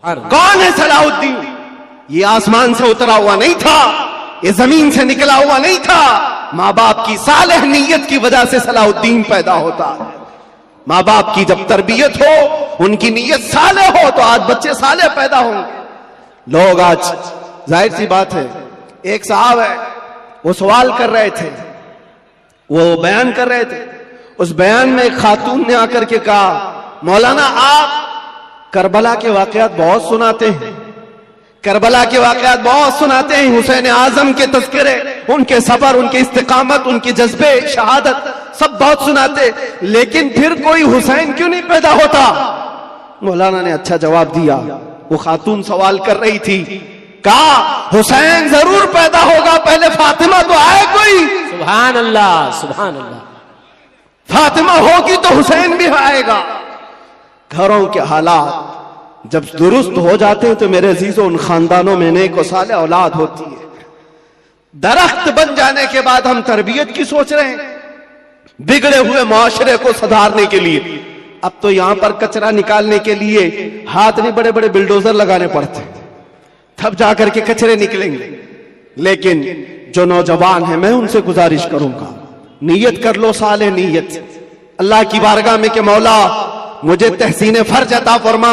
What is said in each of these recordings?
کون ہے صلاح الدین؟ یہ آسمان سے اترا ہوا نہیں تھا، یہ زمین سے نکلا ہوا نہیں تھا، ماں باپ کی صالح نیت کی وجہ سے صلاح الدین پیدا ہوتا ہے۔ ماں باپ کی جب تربیت ہو، ان کی نیت صالح ہو تو آج بچے صالح پیدا ہوں گے۔ لوگ آج ظاہر سی بات ہے، ایک صاحب ہے وہ سوال کر رہے تھے، وہ بیان کر رہے تھے، اس بیان میں ایک خاتون نے آ کر کے کہا مولانا آپ کربلا کے واقعات بہت سناتے ہیں، کربلا کے واقعات بہت سناتے ہیں، حسین اعظم کے تذکرے، ان کے صبر، ان کے استقامت، ان کے جذبے شہادت سب بہت سناتے، لیکن پھر کوئی حسین کیوں نہیں پیدا ہوتا؟ مولانا نے اچھا جواب دیا۔ وہ خاتون سوال کر رہی تھی، کہا حسین ضرور پیدا ہوگا، پہلے فاطمہ تو آئے کوئی۔ سبحان اللہ، سبحان اللہ۔ فاطمہ ہوگی تو حسین بھی آئے گا۔ گھروں کے حالات جب درست ہو جاتے ہیں تو میرے عزیزوں ان خاندانوں میں نیک و صالح اولاد ہوتی ہے۔ درخت بن جانے کے بعد ہم تربیت کی سوچ رہے ہیں، بگڑے ہوئے معاشرے کو سدھارنے کے لیے۔ اب تو یہاں پر کچرا نکالنے کے لیے ہاتھ نہیں، بڑے بڑے بلڈوزر لگانے پڑتے ہیں، تب جا کر کے کچرے نکلیں گے۔ لیکن جو نوجوان ہیں میں ان سے گزارش کروں گا، نیت کر لو صالح نیت اللہ کی بارگاہ میں کہ مولا مجھے تحسین فرج عطا فرما،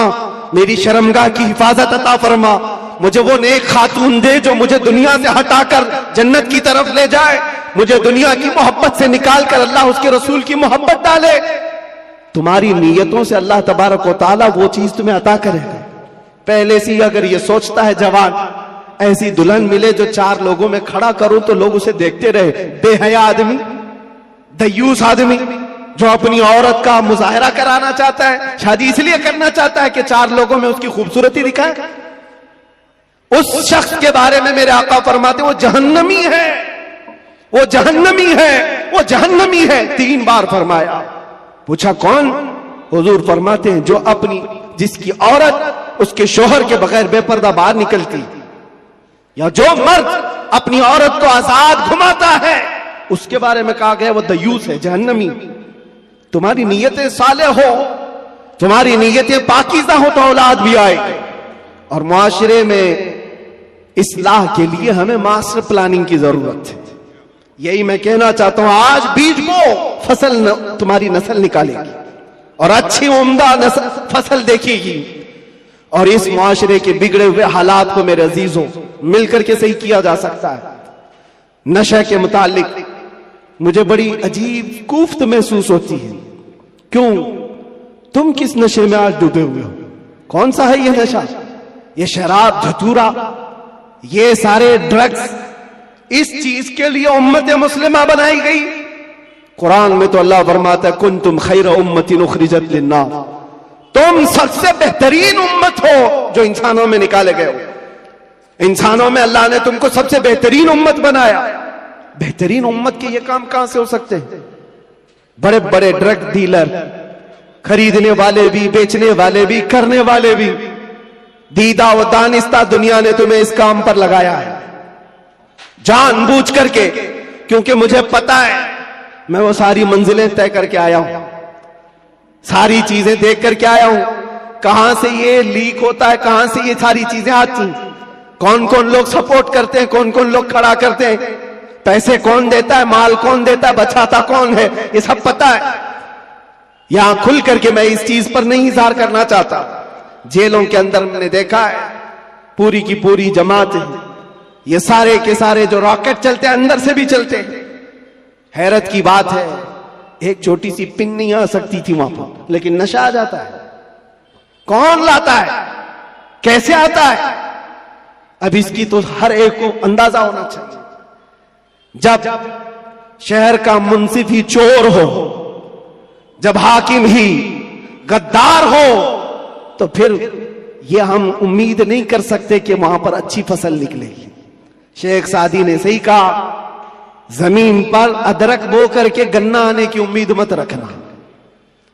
میری شرمگاہ کی حفاظت عطا فرما، مجھے وہ نیک خاتون دے جو مجھے دنیا سے ہٹا کر جنت کی طرف لے جائے، مجھے دنیا کی محبت سے نکال کر اللہ اس کے رسول کی محبت ڈالے۔ تمہاری نیتوں سے اللہ تبارک و تعالیٰ وہ چیز تمہیں عطا کرے گا۔ پہلے سے اگر یہ سوچتا ہے جوان ایسی دلہن ملے جو چار لوگوں میں کھڑا کروں تو لوگ اسے دیکھتے رہے، بے حیا آدمی، دیوس آدمی جو اپنی عورت کا مظاہرہ کرانا چاہتا ہے، شادی اس لیے کرنا چاہتا ہے کہ چار لوگوں میں اس کی خوبصورتی دکھائے، اس شخص کے بارے میں میرے آقا فرماتے ہیں وہ جہنمی ہے، وہ جہنمی ہے، وہ جہنمی ہے، 3 بار فرمایا۔ پوچھا کون؟ حضور فرماتے ہیں جو اپنی جس کی عورت اس کے شوہر کے بغیر بے پردہ باہر نکلتی، یا جو مرد اپنی عورت کو آزاد گھماتا ہے، اس کے بارے میں کہا گیا وہ دیوس ہے، جہنمی۔ تمہاری نیتیں صالح ہو، تمہاری نیتیں پاکیزہ ہو تو اولاد بھی آئے۔ اور معاشرے میں اصلاح کے لیے ہمیں ماسٹر پلاننگ کی ضرورت ہے۔ یہی میں کہنا چاہتا ہوں، آج بیج بو، فصل تمہاری نسل نکالے گی اور اچھی عمدہ فصل دیکھے گی۔ اور اس معاشرے کے بگڑے ہوئے حالات کو میرے عزیزوں مل کر کے صحیح کیا جا سکتا ہے۔ نشہ کے متعلق مجھے بڑی عجیب کوفت محسوس ہوتی ہے۔ کیوں؟ تم کس نشے میں آج ڈوبے ہوئے ہو؟ کون سا ہے یہ نشہ؟ یہ شراب، دھتورا، یہ سارے ڈرگز، اس چیز کے لیے امت مسلمہ بنائی گئی۔ قرآن میں تو اللہ فرماتا ہے کنتم خیر امت اخرجت للناس، تم سب سے بہترین امت ہو جو انسانوں میں نکالے گئے ہو۔ انسانوں میں اللہ نے تم کو سب سے بہترین امت بنایا۔ بہترین امت کے یہ کام کہاں سے ہو سکتے ہیں؟ بڑے بڑے ڈرگ ڈیلر، خریدنے والے بھی، بیچنے والے بھی، کرنے والے بھی، دیدہ و دانستہ دنیا نے تمہیں اس کام پر لگایا ہے جان بوجھ کر کے، کیونکہ مجھے پتا ہے میں وہ ساری منزلیں طے کر کے آیا ہوں، ساری چیزیں دیکھ کر کے آیا ہوں، کہاں سے یہ لیک ہوتا ہے، کہاں سے یہ ساری چیزیں آتی ہیں، کون کون لوگ سپورٹ کرتے ہیں، کون کون لوگ کھڑا کرتے ہیں، پیسے کون دیتا ہے، مال کون دیتا ہے، بچاتا کون ہے، یہ سب پتا ہے۔ یہاں کھل کر کے میں اس چیز پر نہیں اظہار کرنا چاہتا۔ جیلوں کے اندر میں نے دیکھا ہے پوری کی پوری جماعت، یہ سارے کے سارے جو راکٹ چلتے ہیں اندر سے بھی چلتے ہیں۔ حیرت کی بات ہے ایک چھوٹی سی پن نہیں آ سکتی تھی وہاں پر، لیکن نشہ آ جاتا ہے۔ کون لاتا ہے، کیسے آتا ہے؟ اب اس کی تو ہر ایک کو اندازہ ہونا چاہیے۔ جب شہر کا منصف ہی چور ہو، جب حاکم ہی غدار ہو، تو پھر یہ ہم امید نہیں کر سکتے کہ وہاں پر اچھی فصل نکلے گی۔ شیخ سعدی نے صحیح کہا، زمین پر ادرک بو کر کے گنا آنے کی امید مت رکھنا۔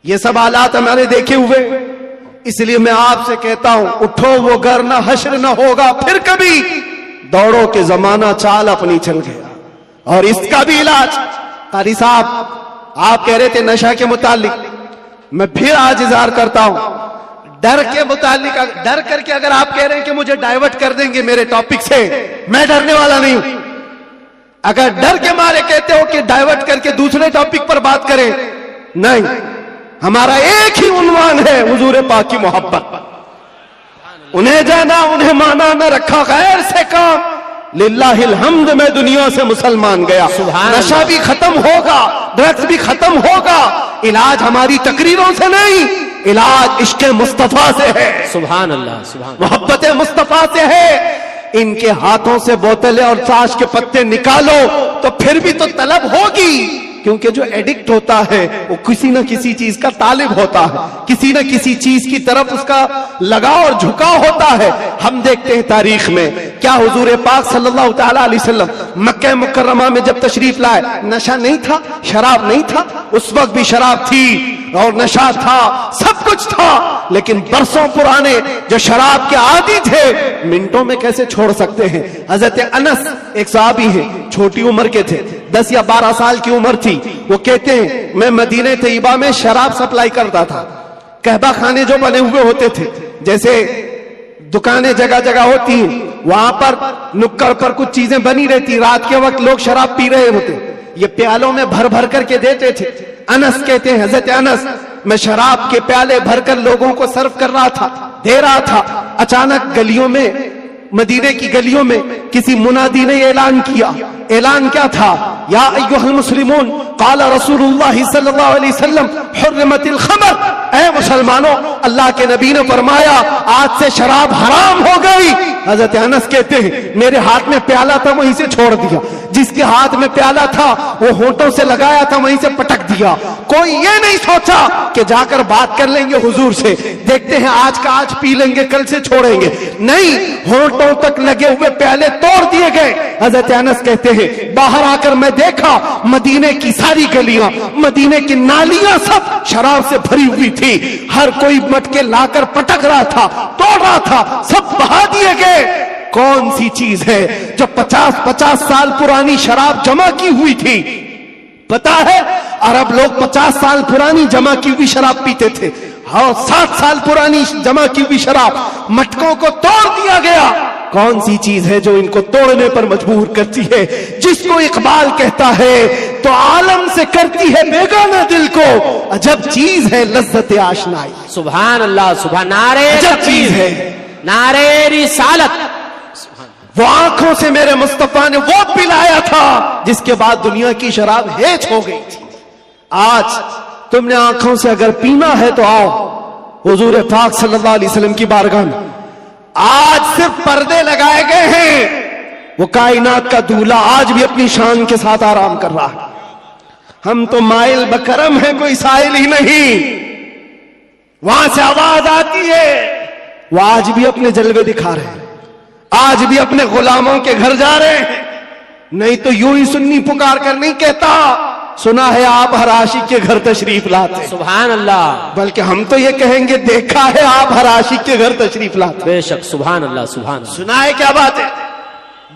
یہ سب حالات ہمارے دیکھے ہوئے، اس لیے میں آپ سے کہتا ہوں اٹھو وہ گھر نہ حشر نہ ہوگا پھر کبھی، دوڑو کہ زمانہ چال اپنی چل گیا۔ اور اس کا بھی علاج، قاری صاحب آپ کہہ رہے تھے نشہ کے متعلق، میں پھر آج اظہار کرتا ہوں، ڈر کے متعلق ڈر کر کے اگر آپ کہہ رہے ہیں کہ مجھے ڈائیورٹ کر دیں گے میرے ٹاپک سے، میں ڈرنے والا نہیں ہوں. اگر ڈر کے مارے کہتے ہو کہ ڈائیورٹ کر کے دوسرے ٹاپک پر بات کریں، نہیں، ہمارا ایک ہی عنوان ہے، حضور پاک کی محبت. انہیں جانا انہیں مانا، نہ رکھا غیر سے کام. للہ الحمد میں دنیا سے مسلمان گیا. نشہ بھی ختم ہوگا، ڈرگس بھی ختم ہوگا. علاج ہماری تقریروں سے نہیں، علاج عشق مصطفیٰ سے ہے. سبحان اللہ، سبحان اللہ. محبت مصطفیٰ سے ہے. ان کے ہاتھوں سے بوتلیں اور تاش کے پتے نکالو تو پھر بھی تو طلب ہوگی، کیونکہ جو ایڈکٹ ہوتا ہے وہ کسی نہ کسی چیز کا طالب ہوتا ہے، کسی نہ کسی چیز کی طرف اس کا لگاؤ اور جھکاؤ ہوتا ہے. ہم دیکھتے ہیں تاریخ میں کیا حضور پاک صلی اللہ تعالی علیہ وسلم مکہ مکرمہ میں جب تشریف لائے، نشہ نہیں تھا، شراب نہیں تھا. اس وقت بھی شراب تھی اور نشہ تھا، سب کچھ تھا، لیکن برسوں پرانے جو شراب کے عادی تھے منٹوں میں کیسے چھوڑ سکتے ہیں. حضرت انس ایک صحابی ہیں، چھوٹی عمر کے تھے، 10 یا 12 سال کی عمر تھی. وہ کہتے ہیں میں مدینہ طیبہ میں شراب سپلائی کرتا تھا. قہبہ خانے جو بنے ہوئے ہوتے تھے، جیسے دکانیں جگہ جگہ ہوتی ہیں، وہاں پر نکڑ پر کچھ چیزیں بنی رہتی، رات کے وقت لوگ شراب پی رہے ہوتے، یہ پیالوں میں بھر بھر کر کے دیتے تھے. انس کہتے ہیں حضرت انس میں شراب کے پیالے بھر کر لوگوں کو سرو کر رہا تھا، دے رہا تھا. اچانک گلیوں میں، مدینے کی گلیوں میں کسی منادی نے اعلان کیا. اعلان کیا تھا؟ یا ایھا المسلمون قال رسول اللہ صلی اللہ علیہ وسلم حرمت الخمر. اے مسلمانوں، اللہ کے نبی نے فرمایا آج سے شراب حرام ہو گئی. حضرت انس کہتے ہیں میرے ہاتھ میں پیالہ تھا، وہیں سے چھوڑ دیا. جس کے ہاتھ میں پیالہ تھا وہ ہونٹوں سے لگایا تھا، وہیں سے پٹک دیا. کوئی یہ نہیں سوچا کہ جا کر بات کر لیں گے حضور سے، دیکھتے ہیں آج کا آج پی لیں گے، کل سے چھوڑیں گے. نہیں، ہونٹوں تک لگے ہوئے پیالے توڑ دیے گئے. حضرت انس کہتے ہیں باہر آ کر میں دیکھا مدینے کی ساری گلیاں، مدینے کی نالیاں سب شراب سے بھری ہوئی تھی. ہر کوئی مٹکے لا کر پٹک رہا تھا، توڑ رہا تھا، سب بہا دیے گئے. کون سی چیز ہے جو 50 سال پرانی شراب جمع کی ہوئی تھی؟ پتا ہے عرب لوگ 50 سال پرانی جمع کی ہوئی شراب پیتے تھے. ہاں، 7 سال پرانی جمع کی ہوئی شراب مٹکوں کو توڑ دیا گیا. کون سی چیز ہے جو ان کو توڑنے پر مجبور کرتی ہے؟ جس کو اقبال کہتا ہے تو عالم سے کرتی ہے بیگانہ دل کو، عجب چیز ہے لذت آشنائی. سبحان اللہ، سبحان. نعرے عجب چیز ہے، نعرے رسالت. وہ آنکھوں سے میرے مصطفیٰ نے وہ پلایا تھا جس کے بعد دنیا کی شراب ہیچ ہو گئی تھی. آج تم نے آنکھوں سے اگر پینا ہے تو آؤ حضور پاک صلی اللہ علیہ وسلم کی بارگاہ میں. آج صرف پردے لگائے گئے ہیں، وہ کائنات کا دولہا آج بھی اپنی شان کے ساتھ آرام کر رہا ہے. ہم تو مائل بکرم ہیں، کوئی سائل ہی نہیں. وہاں سے آواز آتی ہے، وہ آج بھی اپنے جلوے دکھا رہے ہیں، آج بھی اپنے غلاموں کے گھر جا رہے ہیں. نہیں تو یوں ہی سنی پکار کر نہیں کہتا سنا ہے آپ ہر عاشق کے گھر تشریف لاتے. سبحان اللہ. بلکہ ہم تو یہ کہیں گے دیکھا ہے آپ ہر عاشق کے گھر تشریف لاتے. بے شک. سبحان اللہ، سبحان اللہ. سنا ہے کیا بات ہے؟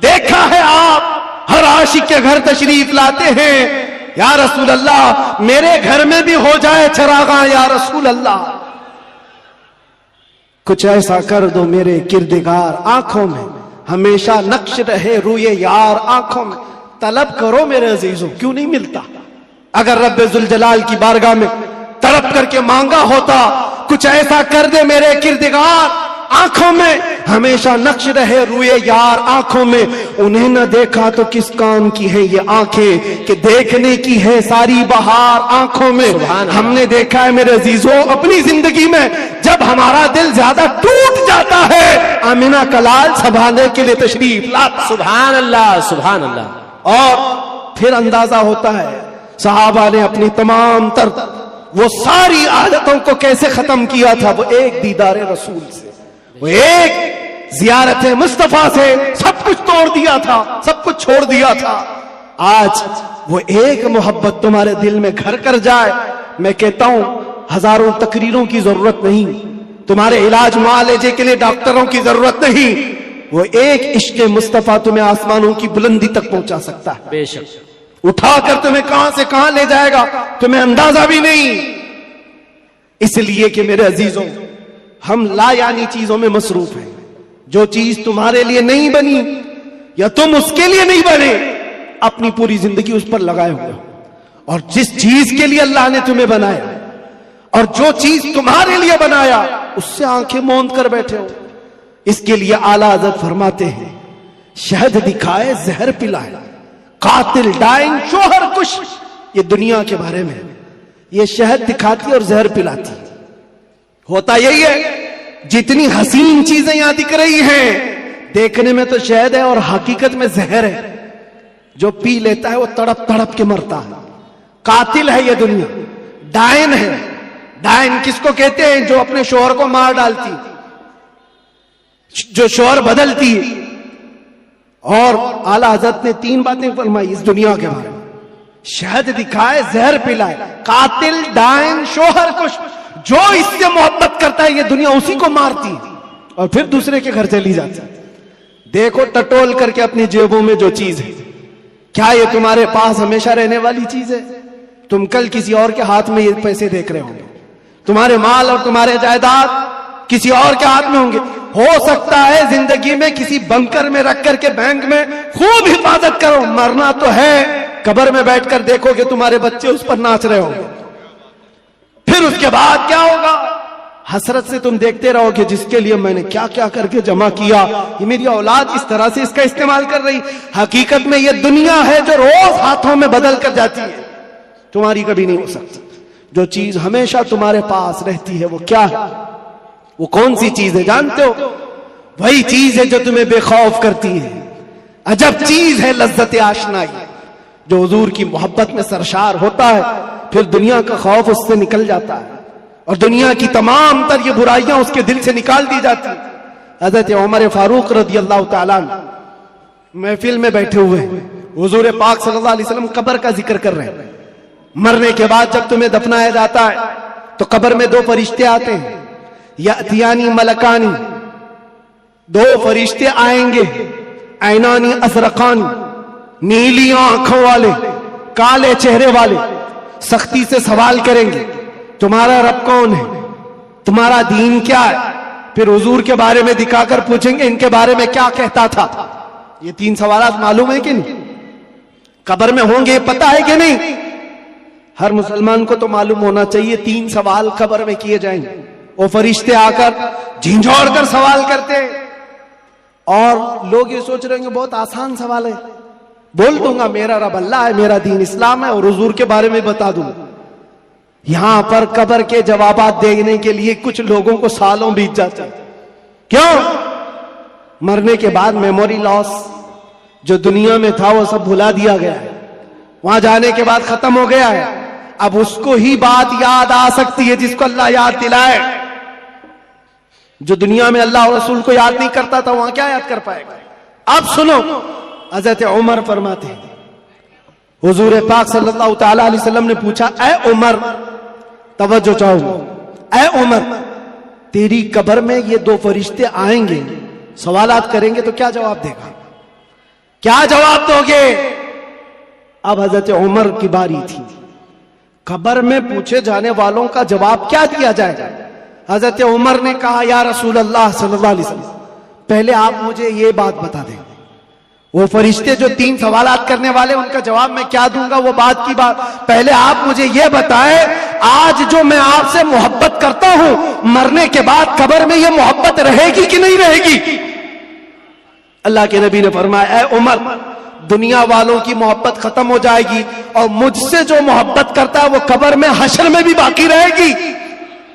دیکھا ہے آپ ہر عاشق کے گھر تشریف لاتے ہیں. یا رسول اللہ میرے گھر میں بھی ہو جائے چراغاں، یا رسول اللہ کچھ ایسا کر دو میرے کردگار، آنکھوں میں ہمیشہ نقش رہے روئے یار. آنکھوں میں طلب کرو میرے عزیزوں، کیوں نہیں ملتا؟ اگر رب ذوالجلال کی بارگاہ میں تڑپ کر کے مانگا ہوتا کچھ ایسا کر دے میرے کردگار، آنکھوں میں ہمیشہ نقش رہے روئے یار. آنکھوں میں انہیں نہ دیکھا تو کس کام کی ہے یہ آنکھیں کہ دیکھنے کی ہے ساری بہار. آنکھوں میں ہم نے دیکھا ہے میرے عزیزوں اپنی زندگی میں، جب ہمارا دل زیادہ ٹوٹ جاتا ہے آمنہ کا لال سنبھالنے کے لیے تشریف لاتا. سبحان اللہ، سبحان اللہ. اور پھر اندازہ ہوتا ہے صحابہ نے اپنی تمام تر وہ ساری عادتوں کو کیسے ختم کیا تھا. وہ ایک دیدار رسول سے، وہ ایک زیارت مصطفیٰ سے سب کچھ توڑ دیا تھا، سب کچھ چھوڑ دیا تھا. آج وہ ایک محبت تمہارے دل میں گھر کر جائے. میں کہتا ہوں ہزاروں تقریروں کی ضرورت نہیں، تمہارے علاج معالجے کے لیے ڈاکٹروں کی ضرورت نہیں. وہ ایک عشق مصطفیٰ تمہیں آسمانوں کی بلندی تک پہنچا سکتا ہے. بے شک. اٹھا کر تمہیں کہاں سے کہاں لے جائے گا تمہیں اندازہ بھی نہیں. اس لیے کہ میرے عزیزوں ہم لا یعنی چیزوں میں مصروف ہیں. جو چیز تمہارے لیے نہیں بنی یا تم اس کے لیے نہیں بنے, اپنی پوری زندگی اس پر لگائے ہوئے ہو. اور جس چیز کے لیے اللہ نے تمہیں بنایا اور جو چیز تمہارے لیے بنایا اس سے آنکھیں موند کر بیٹھے ہو. اس کے لیے اعلیٰ حضرت فرماتے ہیں شہد دکھائے زہر پلائے, قاتل ڈائن شوہر کش. یہ دنیا کے بارے میں یہ شہد دکھاتی اور زہر پلاتی. ہوتا یہی ہے جتنی حسین چیزیں یہاں دکھ رہی ہیں دیکھنے میں تو شہد ہے اور حقیقت میں زہر ہے. جو پی لیتا ہے وہ تڑپ تڑپ کے مرتا ہے. قاتل ہے یہ دنیا, ڈائن ہے. ڈائن کس کو کہتے ہیں؟ جو اپنے شوہر کو مار ڈالتی, جو شوہر بدلتی. اور اعلیٰ حضرت نے 3 باتیں فرمائی اس دنیا کے بارے میں. شہد دکھائے زہر پلائے, قاتل ڈائن شوہر کش. جو اس سے محبت کرتا ہے یہ دنیا اسی کو مارتی اور پھر دوسرے کے گھر چلی جاتی. دیکھو ٹٹول کر کے اپنی جیبوں میں جو چیز ہے, کیا یہ تمہارے پاس ہمیشہ رہنے والی چیز ہے؟ تم کل کسی اور کے ہاتھ میں یہ پیسے دیکھ رہے ہوں گے. تمہارے مال اور تمہارے جائیداد کسی اور کے ہاتھ میں ہوں گے. ہو سکتا ہے زندگی میں کسی بنکر میں رکھ کر کے بینک میں خوب حفاظت کرو, مرنا تو ہے. قبر میں بیٹھ کر دیکھو کہ تمہارے بچے اس پر ناچ رہے ہوں گے. پھر اس کے بعد کیا ہوگا؟ حسرت سے تم دیکھتے رہو کہ جس کے لیے میں نے کیا کیا کر کے جمع کیا, یہ میری اولاد اس طرح سے اس کا استعمال کر رہی. حقیقت میں یہ دنیا ہے جو روز ہاتھوں میں بدل کر جاتی ہے, تمہاری کبھی نہیں ہو سکتی. جو چیز ہمیشہ تمہارے پاس رہتی ہے وہ کیا ہے؟ وہ کون سی چیز ہے جانتے ہو؟ وہی چیز ہے جو تمہیں بے خوف کرتی ہے. عجب چیز ہے لذت آشنائی. جو حضور کی محبت میں سرشار ہوتا ہے پھر دنیا کا خوف اس سے نکل جاتا ہے اور دنیا کی تمام تر یہ برائیاں اس کے دل سے نکال دی جاتی. حضرت عمر فاروق رضی اللہ تعالیٰ عنہ محفل میں بیٹھے ہوئے ہیں, حضور پاک صلی اللہ علیہ وسلم قبر کا ذکر کر رہے ہیں. مرنے کے بعد جب تمہیں دفنایا جاتا ہے تو قبر میں 2 فرشتے آتے ہیں, یاتیانی ملکانی. 2 فرشتے آئیں گے, عینانی ازرقانی, نیلی آنکھوں والے, کالے چہرے والے. سختی سے سوال کریں گے تمہارا رب کون ہے, تمہارا دین کیا ہے. پھر حضور کے بارے میں دکھا کر پوچھیں گے ان کے بارے میں کیا کہتا تھا. یہ 3 سوالات معلوم ہے کہ نہیں؟ قبر میں ہوں گے پتہ ہے کہ نہیں؟ ہر مسلمان کو تو معلوم ہونا چاہیے 3 سوال قبر میں کیے جائیں گے. وہ فرشتے آ کر جھنجھوڑ کر سوال کرتے اور لوگ یہ سوچ رہے ہیں کہ بہت آسان سوال ہے, بول دوں گا میرا رب اللہ ہے, میرا دین اسلام ہے اور حضور کے بارے میں بتا دوں. یہاں پر قبر کے جوابات دینے کے لیے کچھ لوگوں کو سالوں بیت جاتے ہیں. کیوں؟ مرنے کے بعد میموری لاس جو دنیا میں تھا وہ سب بھلا دیا گیا ہے, وہاں جانے کے بعد ختم ہو گیا ہے. اب اس کو ہی بات یاد آ سکتی ہے جس کو اللہ یاد دلائے. جو دنیا میں اللہ اور رسول کو یاد نہیں کرتا تھا وہاں کیا یاد کر پائے گا. اب سنو, حضرت عمر فرماتے ہیں حضور پاک صلی اللہ تعالی علیہ وسلم نے پوچھا اے عمر, توجہ چاہو, اے عمر تیری قبر میں یہ 2 فرشتے آئیں گے, سوالات کریں گے تو کیا جواب دے گا؟ کیا جواب دو گے؟ اب حضرت عمر کی باری تھی. قبر میں پوچھے جانے والوں کا جواب کیا دیا جائے؟ حضرت عمر نے کہا یا رسول اللہ صلی اللہ علیہ وسلم پہلے آپ مجھے یہ بات بتا دیں, وہ فرشتے جو 3 سوالات کرنے والے ان کا جواب میں کیا دوں گا وہ بات کی بات. پہلے آپ مجھے یہ بتائیں آج جو میں آپ سے محبت کرتا ہوں مرنے کے بعد قبر میں یہ محبت رہے گی کہ نہیں رہے گی؟ اللہ کے نبی نے فرمایا اے عمر دنیا والوں کی محبت ختم ہو جائے گی اور مجھ سے جو محبت کرتا ہے وہ قبر میں حشر میں بھی باقی رہے گی.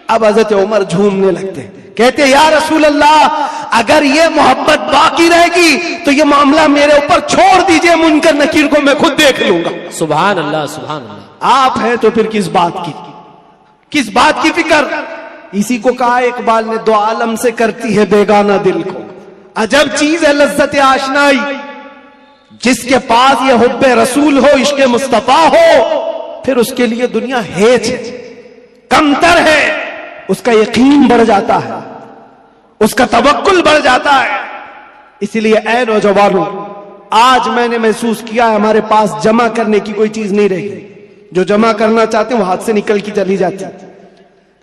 اب حضرت عمر جھومنے لگتے, کہتے یا رسول اللہ اگر یہ محبت باقی رہے گی تو یہ معاملہ میرے اوپر چھوڑ دیجئے, منکر نکیر کو میں خود دیکھ لوں گا. سبحان اللہ سبحان اللہ. آپ ہیں تو پھر کس بات کی فکر؟ اسی کو کہا اقبال نے 2 عالم سے کرتی ہے بیگانہ دل کو. عجب چیز ہے لذت آشنائی, جس کے پاس یہ حب رسول ہو عشق مصطفیٰ ہو پھر اس کے لیے دنیا ہیچ ہے, کمتر ہے, اس کا یقین بڑھ جاتا ہے, اس کا توکل بڑھ جاتا ہے. اسی لیے اے نوجوانوں آج میں نے محسوس کیا ہے ہمارے پاس جمع کرنے کی کوئی چیز نہیں رہی. جو جمع کرنا چاہتے ہیں وہ ہاتھ سے نکل کی چلی جاتی ہے,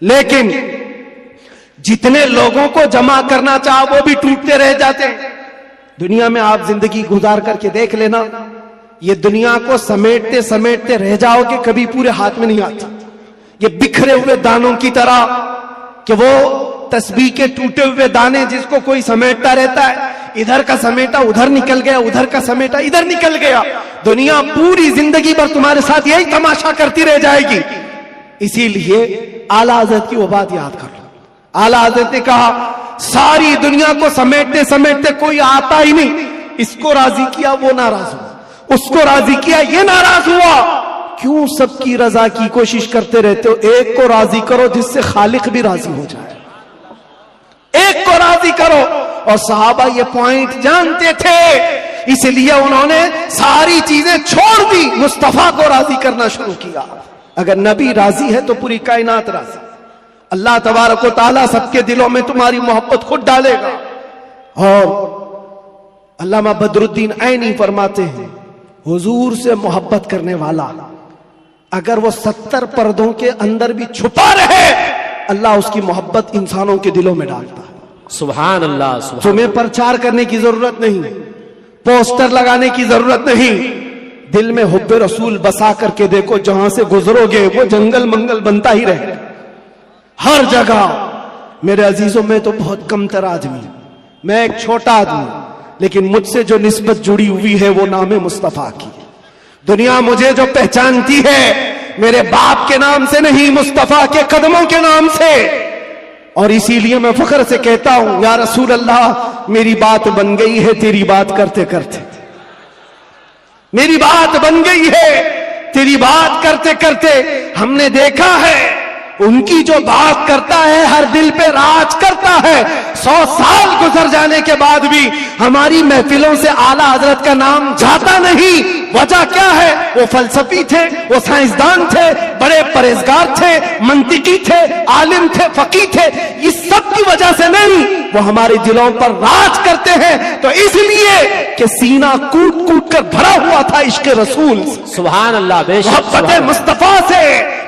لیکن جتنے لوگوں کو جمع کرنا چاہو وہ بھی ٹوٹتے رہ جاتے ہیں. دنیا میں آپ زندگی گزار کر کے دیکھ لینا, یہ دنیا کو سمیٹتے سمیٹتے رہ جاؤ کہ کبھی پورے ہاتھ میں نہیں آتی. یہ بکھرے ہوئے دانوں کی طرح کہ وہ تسبیح کے ٹوٹے ہوئے دانے جس کو کوئی سمیٹتا رہتا ہے, ادھر کا سمیٹا ادھر نکل گیا, ادھر کا سمیٹا ادھر نکل گیا. دنیا پوری زندگی بھر تمہارے ساتھ یہی تماشا کرتی رہ جائے گی. اسی لیے اعلیٰ حضرت کی وہ بات یاد کر لو. اعلیٰ حضرت نے کہا ساری دنیا کو سمیٹتے سمیٹتے کوئی آتا ہی نہیں, اس کو راضی کیا وہ ناراض ہوا, اس کو راضی کیا یہ ناراض ہوا. کیوں سب کی رضا کی کوشش کرتے رہتے ہو؟ ایک کو راضی کرو جس سے خالق بھی راضی ہو جائے, ایک کو راضی کرو. اور صحابہ یہ پوائنٹ جانتے تھے, اس لیے انہوں نے ساری چیزیں چھوڑ دی, مصطفیٰ کو راضی کرنا شروع کیا. اگر نبی راضی ہے تو پوری کائنات راضی. اللہ تبارک و تعالیٰ سب کے دلوں میں تمہاری محبت خود ڈالے گا. اور علامہ بدر الدین عینی فرماتے ہیں حضور سے محبت کرنے والا اگر وہ 70 پردوں کے اندر بھی چھپا رہے, اللہ اس کی محبت انسانوں کے دلوں میں ڈالتا ہے. سبحان اللہ, سبحان. تمہیں پرچار کرنے کی ضرورت نہیں, پوسٹر لگانے کی ضرورت نہیں. دل میں حب رسول بسا کر کے دیکھو, جہاں سے گزرو گے وہ جنگل منگل بنتا ہی رہے ہر جگہ. میرے عزیزوں میں تو بہت کم تر آدمی, میں ایک چھوٹا آدمی, لیکن مجھ سے جو نسبت جڑی ہوئی ہے وہ نام مصطفیٰ کی. دنیا مجھے جو پہچانتی ہے میرے باپ کے نام سے نہیں, مصطفیٰ کے قدموں کے نام سے. اور اسی لیے میں فخر سے کہتا ہوں یا رسول اللہ میری بات بن گئی ہے تیری بات کرتے کرتے, میری بات بن گئی ہے تیری بات کرتے کرتے. ہم نے دیکھا ہے ان کی جو بات کرتا ہے ہر دل پہ راج کرتا ہے. 100 سال گزر جانے کے بعد بھی ہماری محفلوں سے اعلیٰ حضرت کا نام جاتا نہیں. وجہ کیا ہے؟ وہ فلسفی تھے, وہ سائنسدان تھے, بڑے پرہیزگار تھے, منطقی تھے, عالم تھے, فقیہ تھے. اس سب کی وجہ سے نہیں, وہ ہمارے دلوں پر راج کرتے ہیں. تو اس لیے کہ سینہ کوٹ کوٹ کر بھرا ہوا تھا عشق رسول, سبحان اللہ, بے شک, محبت مصطفیٰ سے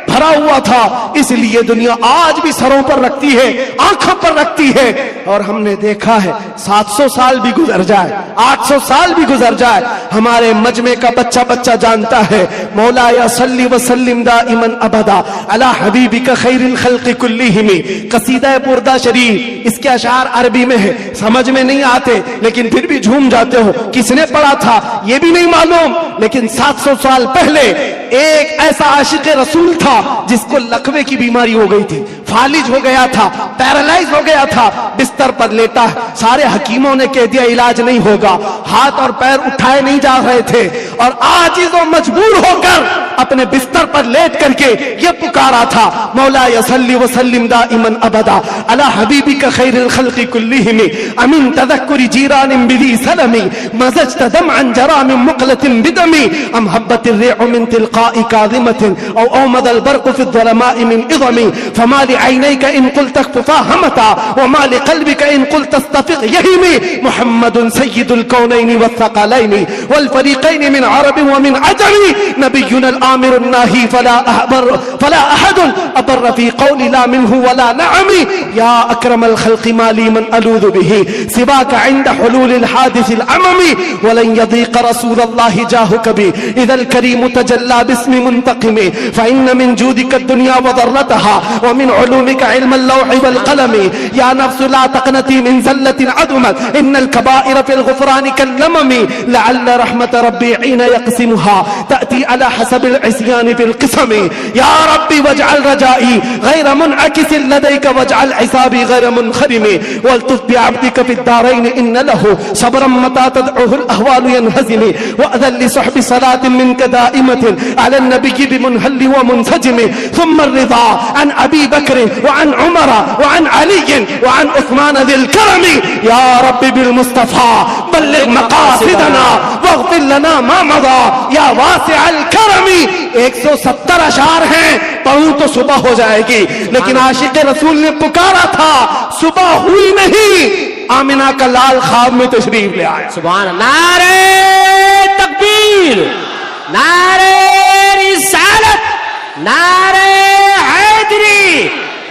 بھرا ہوا تھا. اس لیے دنیا آج بھی سروں پر رکھتی ہے, آنکھوں پر رکھتی ہے. اور ہم نے دیکھا ہے 700 سال بھی گزر جائے, 800 سال بھی گزر جائے, ہمارے مجمع کا بچہ بچہ جانتا ہے مولا یا صلی وسلم دائما ابدا علی حبیبک خیر الخلق کلہم. قصیدہ بردہ شریف, اس کے اشعار عربی میں ہے, سمجھ میں نہیں آتے لیکن پھر بھی جھوم جاتے ہو. کس نے پڑھا تھا یہ بھی نہیں معلوم, لیکن 700 سال پہلے ایک ایسا عاشق رسول تھا جس کو لقوے کی بیماری ہو گئی تھی, فالج ہو گیا تھا, پیرالائز ہو گیا تھا, بستر پر لیٹا. سارے حکیموں نے کہہ دیا علاج نہیں ہوگا, ہاتھ اور پیر اٹھائے نہیں جا رہے تھے, اور عاجز و مجبور ہو کر اپنے بستر پر لیٹ کر کے یہ پکارا تھا مولا صلی وسلم دائما ابدا علی حبیبک خیر الخلق کلہم. امن تذکر جیران بذی سلم مزجت دمعا جرى من مقلة بدم ام حبت الريح من تلقاء كاظمة او اومض البرق في الظلماء من اظم. فما لعينيك ان قلت اكففا همتا وما لقلبك ان قلت استفق يهمي. محمد سيد الكونين والثقلين والفريقين من عرب ومن عجم. نبينا الآمر الناهي فلا أحد أبر في قول لا منه ولا نعم. يا أكرم الخلق ما لي من ألوذ به سواك عند حلول الحادث العمم. ولن يضيق رسول الله جاهك بي إذا الكريم تجلى باسم منتقم. فإن من جودك الدنيا وضرتها ومن علومك علم اللوح والقلم. يا نفس لا تقنتي من زلة عدمت إن الكبائر في الغفران كاللمم. لعل رحمة ربي حين يقسمها تأتي على حسب العصيان في القسم. يا ربي واجعل رجائي غير منعكس لديك واجعل حسابي غير منخرم. والطف بعبدك في الدارين إن له صبرا متى تدعوه الأهوال ينهزم. وأذن لصحب صلاة منك دائمة على النبي بمنهل ومنسجم. ثم الرضا عن أبي بكر وعن عمر وعن علي وعن عثمان ذي الكرم. يا رب بالمصطفى بلغ مقاصدنا واغفر لنا ما مضى یا واسع الکرم. 170 اشعار ہیں, پڑھوں تو صبح ہو جائے گی, لیکن عاشق رسول نے پکارا تھا, صبح ہوئی نہیں, آمنہ کا لال خواب میں تشریف لے آیا. سبحان اللہ, نعرہ تکبیر, نعرہ رسالت, نعرہ حیدری,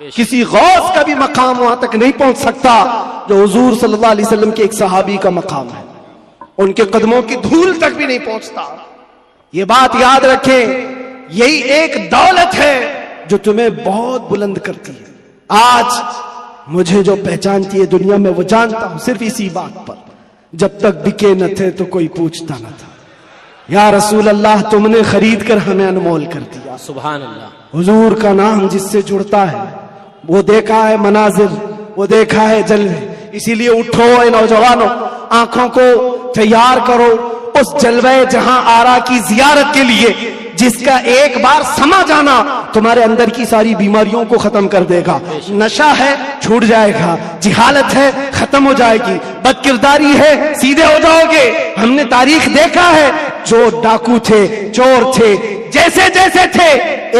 کسی غوث کا بھی مقام وہاں تک نہیں پہنچ سکتا جو حضور صلی اللہ علیہ وسلم کے ایک صحابی کا مقام ہے. ان کے قدموں کی دھول تک بھی نہیں پہنچتا. یہ بات یاد رکھیں, یہی ایک دولت ہے جو تمہیں بہت بلند کرتی ہے. آج مجھے جو پہچانتی ہے دنیا میں وہ جانتا ہوں صرف اسی بات پر, جب تک بکے نہ تھے تو کوئی پوچھتا نہ تھا. یا رسول اللہ تم نے خرید کر ہمیں انمول کر دیا. سبحان اللہ. حضور کا نام جس سے جڑتا ہے وہ دیکھا ہے مناظر, وہ دیکھا ہے جلوے. اسی لیے اٹھو اے نوجوانوں, آنکھوں کو تیار کرو اس جلوے جہاں آرا کی زیارت کے لیے, جس کا ایک بار سما جانا تمہارے اندر کی ساری بیماریوں کو ختم کر دے گا. نشہ ہے چھوٹ جائے گا, جہالت ہے ختم ہو جائے گی, بد کرداری ہے سیدھے ہو جاؤ گے. ہم نے تاریخ دیکھا ہے, جو ڈاکو تھے, چور تھے, جیسے جیسے تھے,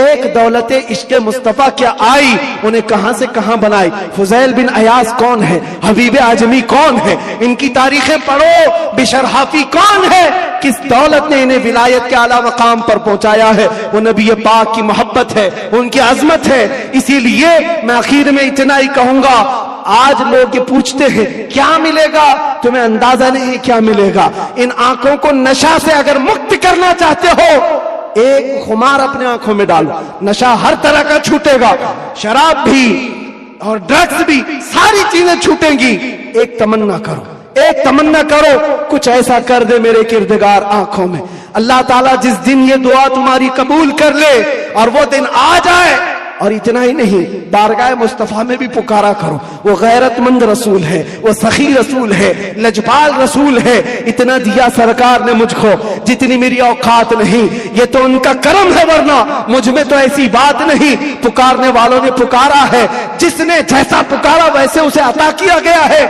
ایک دولت عشق مصطفیٰ کیا آئی, انہیں کہاں سے کہاں بنائی. فضیل بن عیاض کون ہے, حبیب اعجمی کون ہے, ان کی تاریخیں پڑھو. بشر حافی کون ہے, کس دولت نے انہیں ولایت کے اعلیٰ مقام پر پہنچایا ہے. وہ نبی پاک کی محبت ہے, ان کی عظمت ہے. اسی لیے میں آخر میں اتنا ہی کہوں گا, آج لوگ یہ پوچھتے ہیں کیا ملے گا, تمہیں اندازہ نہیں کیا ملے گا. ان آنکھوں کو نشہ سے اگر مکت کرنا چاہتے ہو, ایک خمار اپنے آنکھوں میں ڈالو, نشہ ہر طرح کا چھوٹے گا, شراب بھی اور ڈرگز بھی, ساری چیزیں چھوٹیں گی. ایک تمنا کرو, ایک تمنا کرو, کچھ ایسا کر دے میرے کردگار آنکھوں میں. اللہ تعالیٰ جس دن یہ دعا تمہاری قبول کر لے اور وہ دن آ جائے, اور اتنا ہی نہیں, بارگاہ مصطفیٰ میں بھی پکارا کرو. وہ غیرت مند رسول ہے, وہ سخی رسول ہے, لجپال رسول ہے. اتنا دیا سرکار نے مجھ کو جتنی میری اوقات نہیں, یہ تو ان کا کرم ہے, ورنہ مجھ میں تو ایسی بات نہیں. پکارنے والوں نے پکارا ہے, جس نے جیسا پکارا ویسے اسے عطا کیا گیا ہے.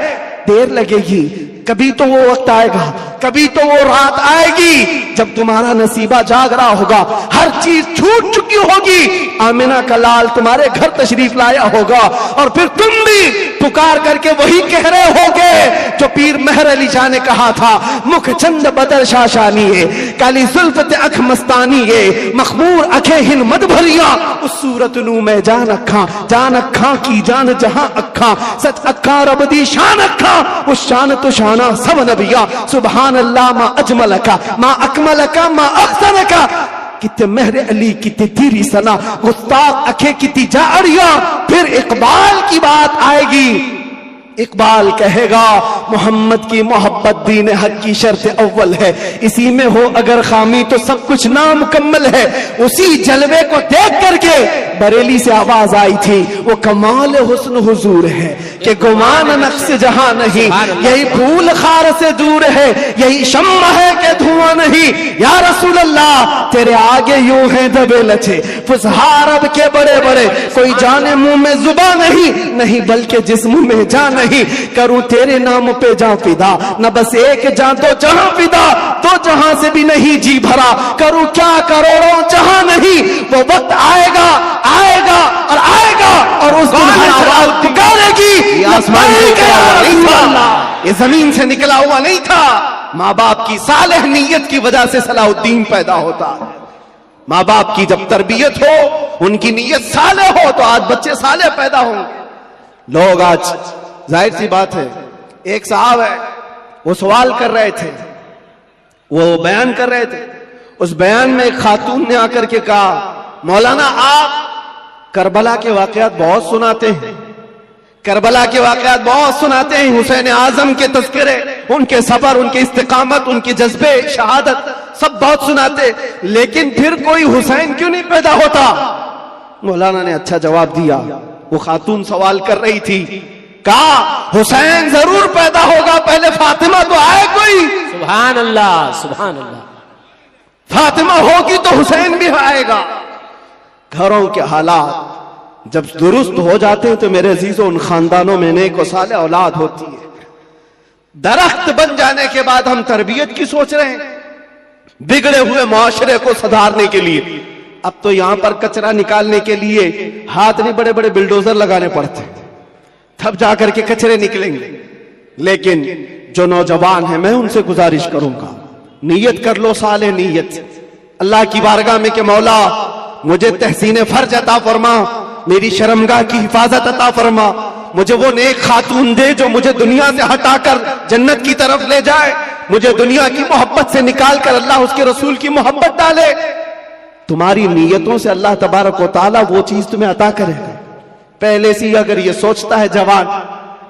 دیر لگے گی, کبھی تو وہ وقت آئے گا, کبھی تو وہ رات آئے گی جب تمہارا نصیبہ جاگ رہا ہوگا, ہر چیز چھوٹ چکی ہوگی. آمنہ کا لال تمہارے گھر تشریف لایا ہوگا, اور پھر تم بھی پکار کر کے وہی کہہ رہے ہوگے جو پیر مہر علی شاہ نے کہا تھا, مکھ چند بدر شاشانی ہے, کالی زلفت اکھ مستانی ہے, مخمور اکھیں ہن مد بھریاں, اس صورت نو میں جان اکھاں کی جان جہاں اکھاں, سچ اکھاں رب دی شان اکھاں, اس شان تو شانہ سب نبیاں. سبحان اللہ ما اجملکا ما اکملکا ما احسنکا. کتے مہر علی کتے تیری سنا, گستاخ اکھے کتی جاڑیاں. پھر اقبال کی بات آئے گی, اقبال کہے گا محمد کی محبت دین حق کی شرط اول ہے, اسی میں ہو اگر خامی تو سب کچھ نامکمل ہے. اسی جلوے کو دیکھ کر کے بریلی سے آواز آئی تھی, وہ کمال حسن حضور ہے کہ گمان نقص جہاں نہیں, یہی پھول خار سے دور ہے, یہی شمع ہے کہ دھواں نہیں. یا رسول اللہ تیرے آگے یوں ہیں دبے لچے فسہار اب کے بڑے بڑے, کوئی جانے منہ میں زبان نہیں بلکہ جسم میں جان نہیں. کروں تیرے نام پہ جاں فدا, نہ بس ایک جاں تو جہاں فدا, تو جہاں سے بھی نہیں جی بھرا, کروں کیا کروڑوں جہاں نہیں. وہ وقت آئے گا اور آئے گا, اور اس دن ہر آواز پکارے گی. یہ زمین سے نکلا ہوا نہیں تھا, ماں باپ کی صالح نیت کی وجہ سے صلاح الدین پیدا ہوتا ہے. ماں باپ کی جب تربیت ہو, ان کی نیت صالح ہو, تو آج بچے صالح پیدا ہوں گے. لوگ آج ظاہر سی بات ہے, ایک صاحب ہے وہ سوال کر رہے تھے, وہ بیان کر رہے تھے. اس بیان میں ایک خاتون نے آ کر کے کہا, مولانا آپ کربلا کے واقعات بہت سناتے ہیں, کربلا کے واقعات بہت سناتے ہیں, حسین اعظم کے تذکرے, ان کے صبر, ان کے استقامت, ان کے جذبے شہادت سب بہت سناتے, لیکن پھر کوئی حسین کیوں نہیں پیدا ہوتا؟ مولانا نے اچھا جواب دیا. وہ خاتون سوال کر رہی تھی, کہا حسین ضرور پیدا ہوگا, پہلے فاطمہ تو آئے کوئی. سبحان اللہ, سبحان اللہ. فاطمہ ہوگی تو حسین بھی آئے گا. گھروں کے حالات جب درست ہو جاتے ہیں تو میرے عزیزوں ان خاندانوں میں نیک و صالح اولاد ہوتی ہے. درخت بن جانے کے بعد ہم تربیت کی سوچ رہے ہیں, بگڑے ہوئے معاشرے کو سدھارنے کے لیے. اب تو یہاں پر کچرا نکالنے کے لیے ہاتھ نہیں, بڑے بڑے بلڈوزر لگانے پڑتے ہیں, تب جا کر کے کچرے نکلیں گے. لیکن جو نوجوان ہیں میں ان سے گزارش کروں گا, نیت کر لو صالح نیت اللہ کی بارگاہ میں کہ مولا مجھے تحسین فرج عطا فرما, میری شرمگاہ کی حفاظت عطا فرما, مجھے وہ نیک خاتون دے جو مجھے دنیا سے ہٹا کر جنت کی طرف لے جائے, مجھے دنیا کی محبت سے نکال کر اللہ اس کے رسول کی محبت ڈالے. تمہاری نیتوں سے اللہ تبارک و تعالیٰ وہ چیز تمہیں عطا کرے گا. پہلے سے اگر یہ سوچتا ہے جوان,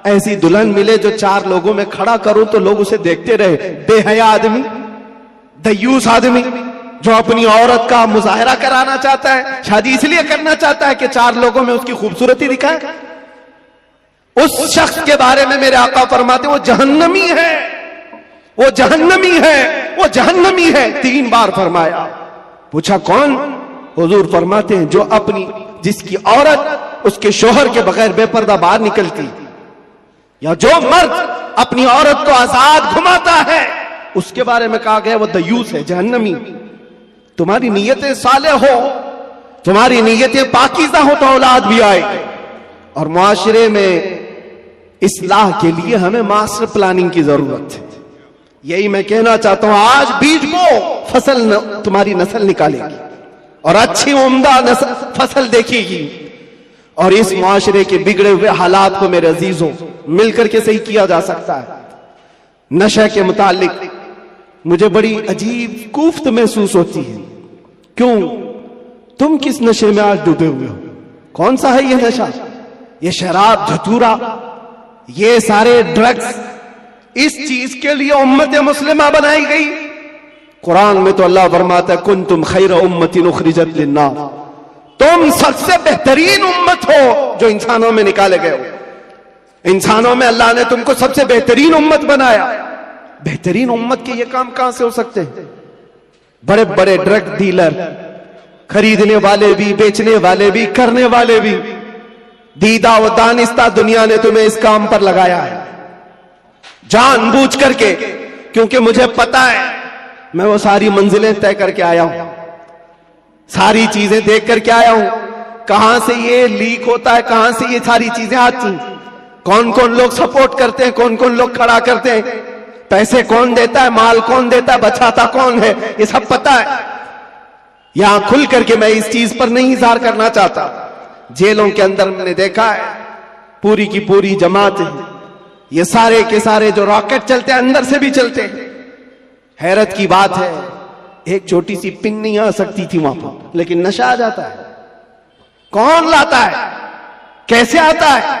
ایسی دلہن ملے جو 4 لوگوں میں کھڑا کروں تو لوگ اسے دیکھتے رہے, بے حیا آدمی, دیوس آدمی جو اپنی عورت کا مظاہرہ کرانا چاہتا ہے, شادی اس لیے کرنا چاہتا ہے کہ 4 لوگوں میں اس کی خوبصورتی دکھائے, اس شخص کے بارے میں میرے آقا فرماتے وہ جہنمی ہے, وہ جہنمی ہے, وہ جہنمی ہے. 3 بار فرمایا. پوچھا کون؟ حضور فرماتے ہیں جو اپنی جس کی عورت اس کے شوہر کے بغیر بے پردہ باہر نکلتی, یا جو مرد اپنی عورت کو آزاد گھماتا ہے, اس کے بارے میں کہا گیا وہ دیوس ہے, جہنمی. تمہاری نیتیں صالح ہو, تمہاری نیتیں پاکیزہ ہو تو اولاد بھی آئے. اور معاشرے میں اصلاح کے لیے ہمیں ماسٹر پلاننگ کی ضرورت ہے. یہی میں کہنا چاہتا ہوں, آج بیج بو, فصل تمہاری نسل نکالے گی اور اچھی عمدہ فصل دیکھے گی. اور اس معاشرے کے بگڑے ہوئے حالات کو میرے عزیزوں مل کر کے صحیح کیا جا سکتا ہے. نشے کے متعلق مجھے بڑی عجیب کوفت محسوس ہوتی ہے. کیوں؟ تم کس نشے میں آج ڈوبے ہوئے ہو؟ کون سا ہے یہ نشہ؟ یہ شراب, دھتورا, یہ سارے ڈرگز, اس چیز کے لیے امت مسلمہ بنائی گئی. قرآن میں تو اللہ فرماتا ہے کنتم خیر امت اخرجت للناس, تم سب سے بہترین امت ہو جو انسانوں میں نکالے گئے ہو. انسانوں میں اللہ نے تم کو سب سے بہترین امت بنایا. بہترین امت کے یہ کام کہاں سے ہو سکتے ہیں؟ بڑے بڑے ڈرگ ڈیلر, خریدنے والے بھی, بیچنے والے بھی, کرنے والے بھی, دیدہ و دانستہ دنیا نے تمہیں اس کام پر لگایا ہے جان بوجھ کر کے. کیونکہ مجھے پتا ہے میں وہ ساری منزلیں طے کر کے آیا ہوں, ساری چیزیں دیکھ کر کے آیا ہوں, کہاں سے یہ لیک ہوتا ہے, کہاں سے یہ ساری چیزیں آتی, کون کون لوگ سپورٹ کرتے ہیں, کون کون لوگ کھڑا کرتے ہیں, پیسے کون دیتا ہے, مال کون دیتا ہے, بچاتا کون ہے, یہ سب پتا ہے. یہاں کھل کر کے میں اس چیز پر نہیں اظہار کرنا چاہتا. جیلوں کے اندر میں نے دیکھا ہے پوری کی پوری جماعت, یہ سارے کے سارے جو راکٹ چلتے ہیں اندر سے بھی چلتے ہیں. حیرت کی بات ہے, ایک چھوٹی سی پن نہیں آ سکتی تھی وہاں پر, لیکن نشہ آ جاتا ہے. کون لاتا ہے, کیسے آتا ہے؟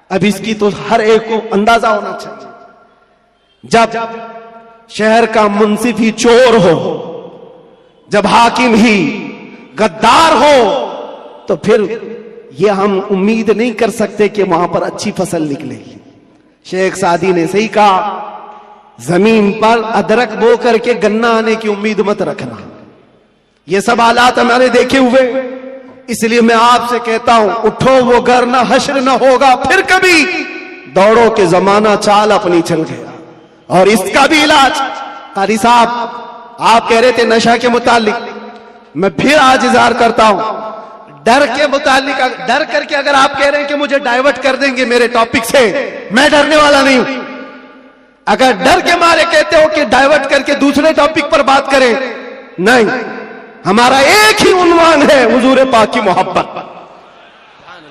اب اس کی تو ہر ایک کو اندازہ ہونا چاہیے. جب شہر کا منصف ہی چور ہو, جب حاکم ہی غدار ہو, تو پھر یہ ہم امید نہیں کر سکتے کہ وہاں پر اچھی فصل نکلے گی. شیخ سعدی نے صحیح کہا, زمین پر ادرک بو کر کے گنا آنے کی امید مت رکھنا. یہ سب حالات ہمارے دیکھے ہوئے, اس لیے میں آپ سے کہتا ہوں اٹھو وہ گھر نہ حشر نہ ہوگا پھر کبھی, دوڑو کہ زمانہ چال اپنی چل گیا. اور اس کا بھی علاج, قاری صاحب آپ کہہ رہے تھے نشہ کے متعلق, میں پھر آج اظہار کرتا ہوں ڈر کے متعلق. ڈر کر کے اگر آپ کہہ رہے ہیں کہ مجھے ڈائیورٹ کر دیں گے میرے ٹاپک سے, میں ڈرنے والا نہیں ہوں. اگر ڈر کے مارے کہتے ہو کہ ڈائیورٹ کر کے دوسرے ٹاپک پر بات کریں, نہیں, ہمارا ایک ہی عنوان ہے حضور پاک کی محبت.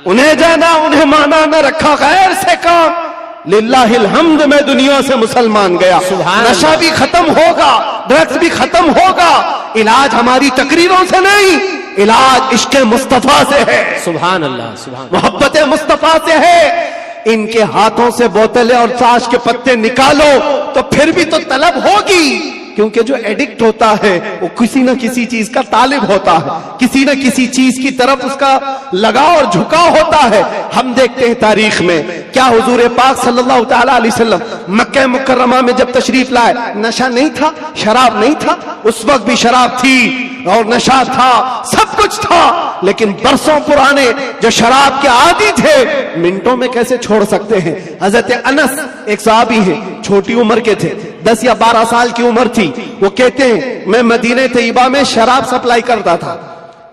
انہیں جانا انہیں مانا نہ رکھا غیر سے کام, للہ الحمد میں دنیا سے مسلمان گیا. نشہ بھی ختم ہوگا, ڈرگس بھی ختم ہوگا. علاج ہماری تقریروں سے نہیں, علاج عشق مصطفیٰ سے ہے. سبحان اللہ, سبحان اللہ. محبت مصطفیٰ سے ہے. ان کے ہاتھوں سے بوتلیں اور تاش کے پتے نکالو تو پھر بھی تو طلب ہوگی, کیونکہ جو ایڈکٹ ہوتا ہے وہ کسی نہ کسی چیز کا طالب ہوتا ہے, کسی نہ کسی چیز کی طرف اس کا لگاؤ اور جھکاؤ ہوتا ہے. ہم دیکھتے ہیں تاریخ میں کیا حضور پاک صلی اللہ تعالی علیہ وسلم مکہ مکرمہ میں جب تشریف لائے, نشہ نہیں تھا, شراب نہیں تھا, اس وقت بھی شراب تھی اور نشہ تھا, سب کچھ تھا, لیکن برسوں پرانے جو شراب کے عادی تھے منٹوں میں کیسے چھوڑ سکتے ہیں. حضرت انس ایک صحابی ہیں, چھوٹی عمر کے تھے, 10 یا 12 سال کی عمر تھی. وہ کہتے ہیں میں مدینہ طیبہ میں شراب سپلائی کرتا تھا.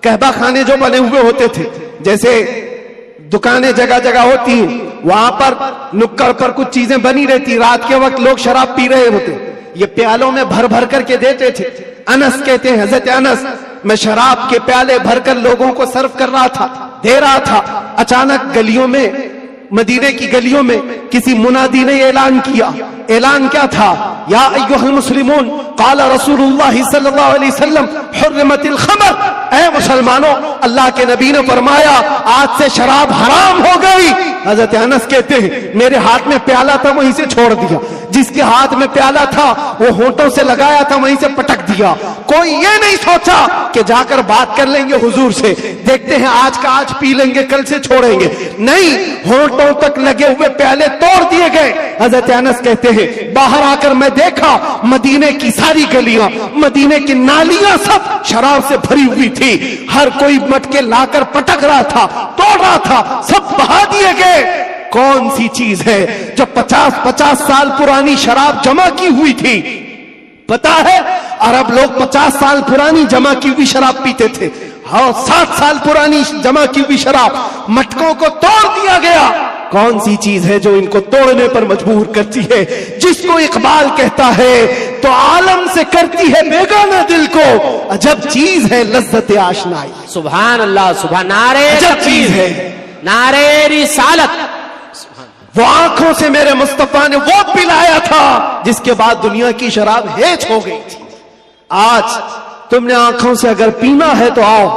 قہبہ خانے جو بنے ہوئے ہوتے تھے, جیسے دکانیں جگہ جگہ ہوتی ہیں, وہاں پر نکڑ پر کچھ چیزیں بنی رہتی, رات کے وقت لوگ شراب پی رہے ہوتے, یہ پیالوں میں بھر بھر کر کے دیتے تھے. انس کہتے ہیں, حضرت انس میں شراب کے پیالے بھر کر لوگوں کو سرو کر رہا تھا، دے رہا تھا، اچانک گلیوں میں، مدینے کی گلیوں میں کسی منادی نے اعلان کیا۔ اعلان کیا تھا؟ یا ایھا المسلمون قال رسول اللہ صلی اللہ علیہ وسلم حرمت الخمر، اے مسلمانوں، اللہ کے نبی نے فرمایا آج سے شراب حرام ہو گئی۔ حضرت انس کہتے ہیں میرے ہاتھ میں پیالہ تھا وہیں سے چھوڑ دیا، جس کے ہاتھ میں پیالہ تھا وہ ہونٹوں سے لگایا تھا وہیں سے پٹک دیا۔ کوئی یہ نہیں سوچا کہ جا کر بات کر لیں گے حضور سے، دیکھتے ہیں آج کا آج پی لیں گے کل سے چھوڑیں گے، نہیں، ہونٹوں تک لگے ہوئے پیالے توڑ دیے گئے۔ حضرت انس کہتے ہیں باہر آ کر میں دیکھا مدینے کی ساری گلیاں، مدینے کی نالیاں سب شراب سے بھری ہوئی تھی، ہر کوئی مٹکے لا کر پٹک رہا تھا، توڑ رہا تھا، سب بہا دیے گئے۔ کون سی چیز ہے جو 50 سال پرانی شراب جمع کی ہوئی تھی؟ پتا ہے عرب لوگ 50 سال پرانی جمع کی ہوئی شراب پیتے تھے، ہاں 60 سال پرانی جمع کی ہوئی شراب، مٹکوں کو توڑ دیا گیا۔ کون سی چیز ہے جو ان کو توڑنے پر مجبور کرتی ہے؟ جس کو اقبال کہتا ہے تو عالم سے کرتی ہے بیگانہ دل کو، عجب چیز ہے لذت آشنائی۔ سبحان اللہ، سبحان، نعرے عجب چیز ہے، نعرے رسالت۔ وہ آنکھوں سے میرے مصطفیٰ نے وہ پلایا تھا جس کے بعد دنیا کی شراب ہیچ ہو گئی تھی۔ آج تم نے آنکھوں سے اگر پینا ہے تو آؤ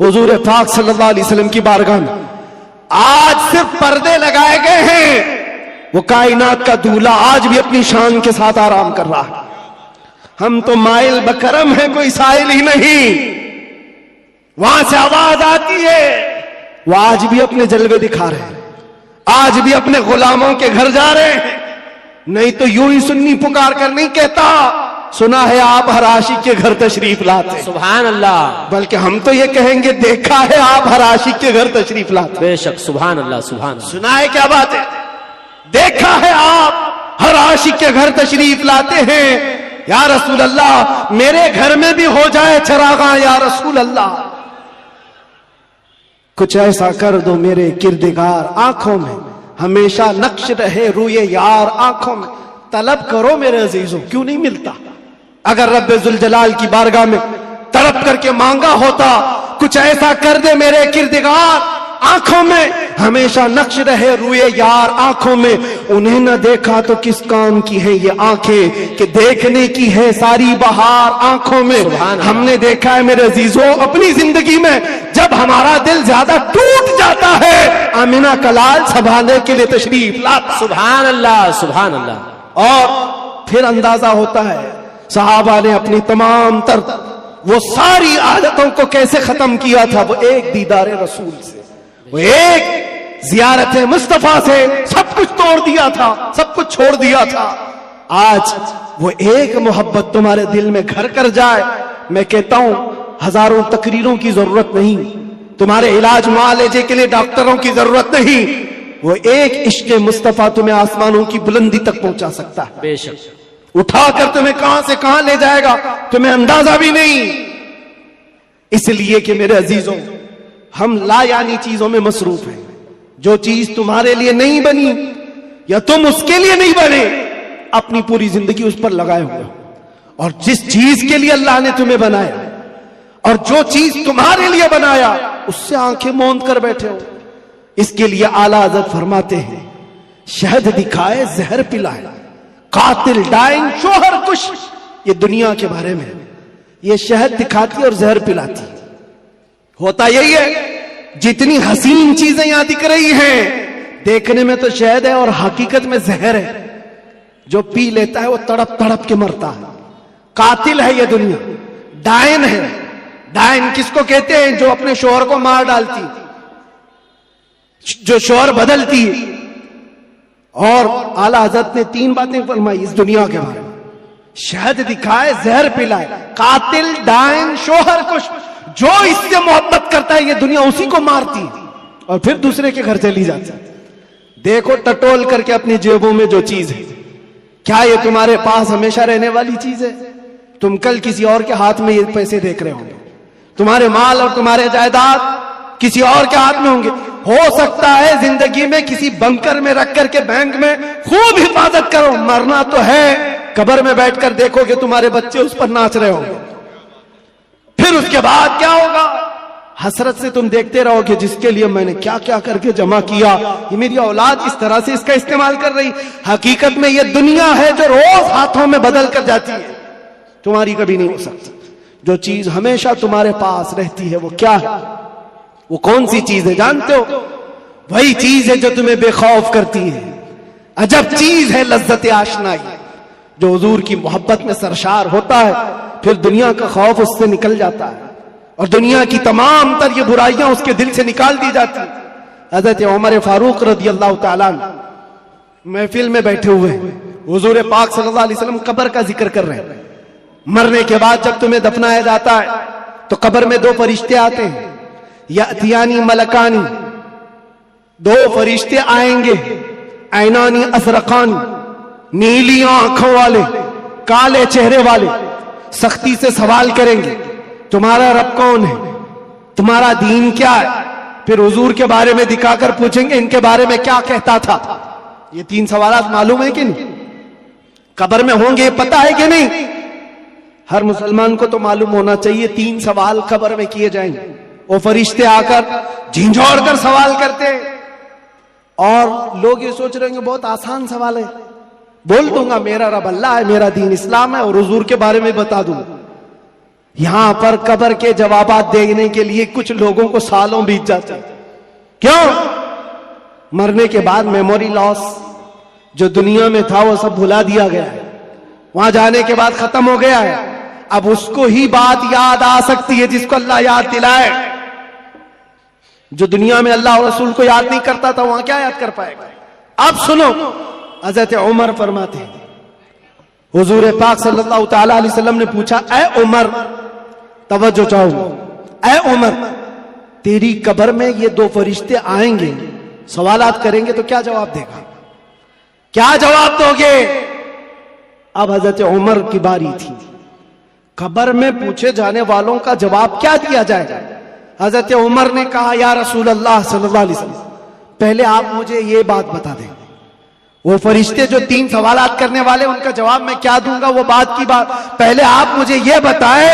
حضور پاک صلی اللہ علیہ وسلم کی بارگاہ میں۔ آج صرف پردے لگائے گئے ہیں، وہ کائنات کا دولہا آج بھی اپنی شان کے ساتھ آرام کر رہا ہے۔ ہم تو مائل بکرم ہیں، کوئی سائل ہی نہیں۔ وہاں سے آواز آتی ہے، وہ آج بھی اپنے جلوے دکھا رہے ہیں، آج بھی اپنے غلاموں کے گھر جا رہے ہیں۔ نہیں تو یوں ہی سنی پکار کر نہیں کہتا سنا ہے آپ ہر عاشق کے گھر تشریف لاتے، سبحان اللہ، بلکہ ہم تو یہ کہیں گے دیکھا ہے آپ ہر عاشق کے گھر تشریف لاتے۔ بے شک، سبحان اللہ، سبحان اللہ۔ سنا ہے کیا بات ہے؟ دیکھا ہے آپ ہر عاشق کے گھر تشریف لاتے ہیں۔ یا رسول اللہ میرے گھر میں بھی ہو جائے چراغاں، یا رسول اللہ کچھ ایسا کر دو میرے کردگار، آنکھوں میں ہمیشہ نقش رہے روئے یار، آنکھوں میں طلب کرو میرے عزیزوں، کیوں نہیں ملتا؟ اگر رب ذوالجلال کی بارگاہ میں تڑپ کر کے مانگا ہوتا کچھ ایسا کر دے میرے کردگار، آنکھوں میں ہمیشہ نقش رہے روئے یار، آنکھوں میں انہیں نہ دیکھا تو کس کام کی ہے یہ آنکھیں کہ دیکھنے کی ہے ساری بہار، آنکھوں میں ہم نے دیکھا ہے میرے عزیزوں اپنی زندگی میں جب ہمارا دل زیادہ ٹوٹ جاتا ہے آمینہ کلال سنبھالنے کے لیے تشریف لاتا۔ سبحان اللہ، سبحان اللہ۔ اور پھر اندازہ ہوتا ہے صحابہ نے اپنی تمام تر وہ ساری عادتوں کو کیسے ختم کیا تھا، وہ ایک دیدار رسول سے، وہ ایک زیارت مصطفیٰ سے سب کچھ توڑ دیا تھا، سب کچھ چھوڑ دیا تھا۔ آج وہ ایک محبت تمہارے دل میں گھر کر جائے، میں کہتا ہوں ہزاروں تقریروں کی ضرورت نہیں، تمہارے علاج معالجے کے لیے ڈاکٹروں کی ضرورت نہیں، وہ ایک عشق مصطفیٰ تمہیں آسمانوں کی بلندی تک پہنچا سکتا ہے، بے شک، اٹھا کر تمہیں کہاں سے کہاں لے جائے گا تمہیں اندازہ بھی نہیں۔ اس لیے کہ میرے عزیزوں ہم لا یعنی چیزوں میں مصروف ہیں، جو چیز تمہارے لیے نہیں بنی یا تم اس کے لیے نہیں بنے اپنی پوری زندگی اس پر لگائے ہوئے ہو، اور جس چیز کے لیے اللہ نے تمہیں بنایا اور جو چیز تمہارے لیے بنایا اس سے آنکھیں موند کر بیٹھے ہو۔ اس کے لیے اعلیٰ حضرت فرماتے ہیں شہد دکھائے زہر پلائے، قاتل ڈائن شوہر کش، یہ دنیا کے بارے میں یہ شہد دکھاتی اور زہر پلاتی، ہوتا یہی ہے جتنی حسین چیزیں یہاں دکھ رہی ہیں دیکھنے میں تو شہد ہے اور حقیقت میں زہر ہے، جو پی لیتا ہے وہ تڑپ تڑپ کے مرتا ہے، قاتل ہے یہ دنیا، ڈائن ہے۔ ڈائن کس کو کہتے ہیں؟ جو اپنے شوہر کو مار ڈالتی، جو شوہر بدلتی ہے۔ اور اعلیٰ حضرت نے 3 باتیں فرمائی اس دنیا کے بارے میں، شہد دکھائے زہر پلائے، قاتل ڈائن شوہر کش، جو اس سے محبت کرتا ہے یہ دنیا اسی کو مارتی ہے اور پھر دوسرے کے گھر چلی جاتی ہے۔ دیکھو ٹٹول کر کے اپنی جیبوں میں جو چیز ہے، کیا یہ تمہارے پاس ہمیشہ رہنے والی چیز ہے؟ تم کل کسی اور کے ہاتھ میں یہ پیسے دیکھ رہے ہوں گے، تمہارے مال اور تمہارے جائیداد کسی اور کے ہاتھ میں ہوں گے، ہو سکتا ہے زندگی میں کسی بنکر میں رکھ کر کے بینک میں خوب حفاظت کرو، مرنا تو ہے، قبر میں بیٹھ کر دیکھو کہ تمہارے بچے اس پر ناچ رہے ہوں گے، پھر اس کے بعد کیا ہوگا؟ حسرت سے تم دیکھتے رہو کہ جس کے لیے میں نے کیا کیا کر کے جمع کیا، یہ میری اولاد اس طرح سے اس کا استعمال کر رہی۔ حقیقت میں یہ دنیا ہے جو روز ہاتھوں میں بدل کر جاتی ہے، تمہاری کبھی نہیں ہو سکتی۔ جو چیز ہمیشہ تمہارے پاس رہتی ہے وہ کیا ہے؟ وہ کون سی چیز ہے جانتے ہو؟ وہی چیز ہے جو تمہیں بے خوف کرتی ہے۔ عجب چیز ہے لذت آشنائی، جو حضور کی محبت میں سرشار ہوتا ہے پھر دنیا کا خوف اس سے نکل جاتا ہے، اور دنیا کی تمام تر یہ برائیاں اس کے دل سے نکال دی جاتی ہیں۔ حضرت عمر فاروق رضی اللہ تعالیٰ عنہ محفل میں بیٹھے ہوئے ہیں، حضور پاک صلی اللہ علیہ وسلم قبر کا ذکر کر رہے ہیں۔ مرنے کے بعد جب تمہیں دفنایا جاتا ہے تو قبر میں دو فرشتے آتے ہیں، یاتیانی ملکانی، دو فرشتے آئیں گے، عینانی ازرقانی، نیلی آنکھوں والے، کالے چہرے والے، سختی سے سوال کریں گے تمہارا رب کون ہے، تمہارا دین کیا ہے؟ پھر حضور کے بارے میں دکھا کر پوچھیں گے ان کے بارے میں کیا کہتا تھا۔ یہ تین سوالات معلوم ہے کہ نہیں؟ قبر میں ہوں گے، پتہ ہے کہ نہیں؟ ہر مسلمان کو تو معلوم ہونا چاہیے تین سوال قبر میں کیے جائیں گے۔ وہ فرشتے آ کر جھنجھوڑ کر سوال کرتے، اور لوگ یہ سوچ رہے ہیں کہ بہت آسان سوال ہے، بول دوں گا میرا رب اللہ ہے، میرا دین اسلام ہے، اور حضور کے بارے میں بتا دوں۔ یہاں پر قبر کے جوابات دینے کے لیے کچھ لوگوں کو سالوں بیت جاتے ہیں۔ کیوں؟ مرنے کے بعد میموری لاس، جو دنیا میں تھا وہ سب بھلا دیا گیا ہے، وہاں جانے کے بعد ختم ہو گیا ہے۔ اب اس کو ہی بات یاد آ سکتی ہے جس کو اللہ یاد دلائے۔ جو دنیا میں اللہ اور رسول کو یاد نہیں کرتا تھا وہاں کیا یاد کر پائے گا؟ اب سنو، حضرت عمر فرماتے ہیں، حضور پاک صلی اللہ تعالی علیہ وسلم نے پوچھا، اے عمر، توجہ چاہو، اے عمر، تیری قبر میں یہ دو فرشتے آئیں گے، سوالات کریں گے تو کیا جواب دے گا؟ کیا جواب دو گے؟ اب حضرت عمر کی باری تھی، قبر میں پوچھے جانے والوں کا جواب کیا دیا جائے گا؟ حضرت عمر نے کہا، یا رسول اللہ صلی اللہ علیہ وسلم، پہلے آپ مجھے یہ بات بتا دیں، وہ فرشتے جو تین سوالات کرنے والے ان کا جواب میں کیا دوں گا وہ بات کی بات، پہلے آپ مجھے یہ بتائیں،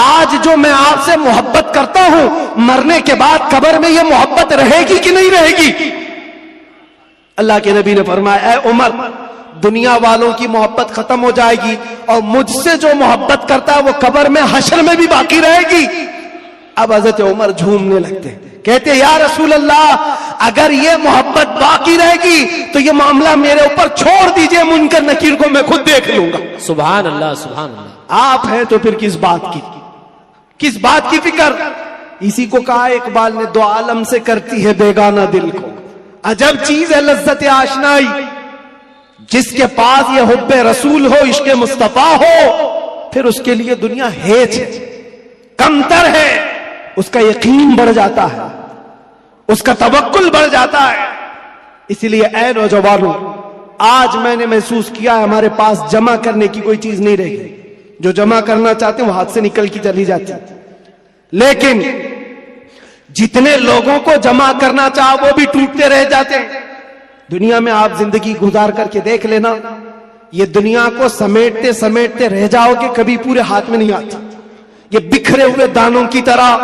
آج جو میں آپ سے محبت کرتا ہوں مرنے کے بعد قبر میں یہ محبت رہے گی کہ نہیں رہے گی؟ اللہ کے نبی نے فرمایا، اے عمر، دنیا والوں کی محبت ختم ہو جائے گی، اور مجھ سے جو محبت کرتا ہے وہ قبر میں حشر میں بھی باقی رہے گی۔ اب حضرت عمر جھومنے لگتے، کہتے یا رسول اللہ، اگر یہ محبت باقی رہے گی تو یہ معاملہ میرے اوپر چھوڑ دیجئے، منکر نکیر کو میں خود دیکھ لوں گا۔ سبحان اللہ، سبحان اللہ۔ آپ ہیں تو پھر کس بات کی فکر؟ اسی کو کہا اقبال نے، دو عالم سے کرتی ہے بیگانہ دل کو، عجب چیز ہے لذت آشنائی، جس کے پاس یہ حب رسول ہو، عشق مصطفیٰ ہو، پھر اس کے لیے دنیا ہیچ ہے، کمتر ہے، اس کا یقین بڑھ جاتا ہے، اس کا توکل بڑھ جاتا ہے۔ اسی لیے اے نوجوانوں، آج میں نے محسوس کیا ہے ہمارے پاس جمع کرنے کی کوئی چیز نہیں رہی، جو جمع کرنا چاہتے ہیں وہ ہاتھ سے نکل کی چلی جاتی ہے، لیکن جتنے لوگوں کو جمع کرنا چاہا وہ بھی ٹوٹتے رہ جاتے ہیں۔ دنیا میں آپ زندگی گزار کر کے دیکھ لینا، یہ دنیا کو سمیٹتے سمیٹتے رہ جاؤ کہ کبھی پورے ہاتھ میں نہیں آتی، یہ بکھرے ہوئے دانوں کی طرح،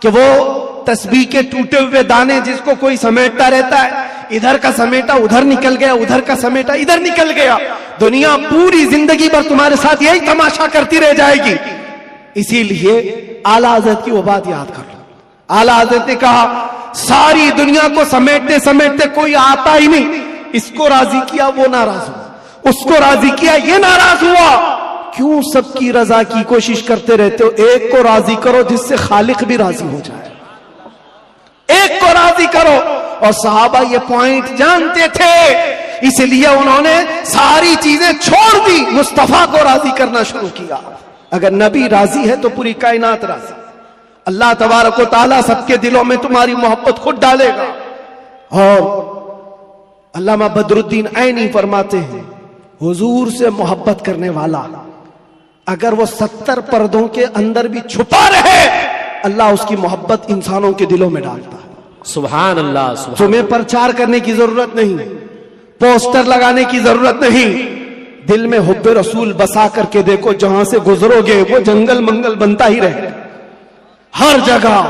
کہ وہ تسبیح کے ٹوٹے ہوئے دانے جس کو کوئی سمیٹتا رہتا ہے، ادھر کا سمیٹا ادھر نکل گیا، ادھر کا سمیٹا ادھر نکل گیا، دنیا پوری زندگی بھر تمہارے ساتھ یہی تماشا کرتی رہ جائے گی۔ اسی لیے اعلیٰ حضرت کی وہ بات یاد کر لو، اعلیٰ حضرت نے کہا ساری دنیا کو سمیٹتے سمیٹتے کوئی آتا ہی نہیں، اس کو راضی کیا وہ ناراض ہوا، اس کو راضی کیا یہ ناراض ہوا، کیوں سب کی رضا کی کوشش کرتے رہتے ہو؟ ایک کو راضی کرو جس سے خالق بھی راضی ہو جائے، ایک کو راضی کرو۔ اور صحابہ یہ پوائنٹ جانتے تھے، اس لیے انہوں نے ساری چیزیں چھوڑ دی، مصطفیٰ کو راضی کرنا شروع کیا۔ اگر نبی راضی ہے تو پوری کائنات راضی، اللہ تبارک و تعالیٰ سب کے دلوں میں تمہاری محبت خود ڈالے گا۔ اور علامہ بدر الدین عینی فرماتے ہیں، حضور سے محبت کرنے والا اگر وہ 70 پردوں کے اندر بھی چھپا رہے، اللہ اس کی محبت انسانوں کے دلوں میں ڈالتا ہے۔ سبحان اللہ، سبحان۔ تمہیں پرچار کرنے کی ضرورت نہیں، پوسٹر لگانے کی ضرورت نہیں، دل میں حب رسول بسا کر کے دیکھو، جہاں سے گزرو گے وہ جنگل منگل بنتا ہی رہے گا۔ ہر جگہ.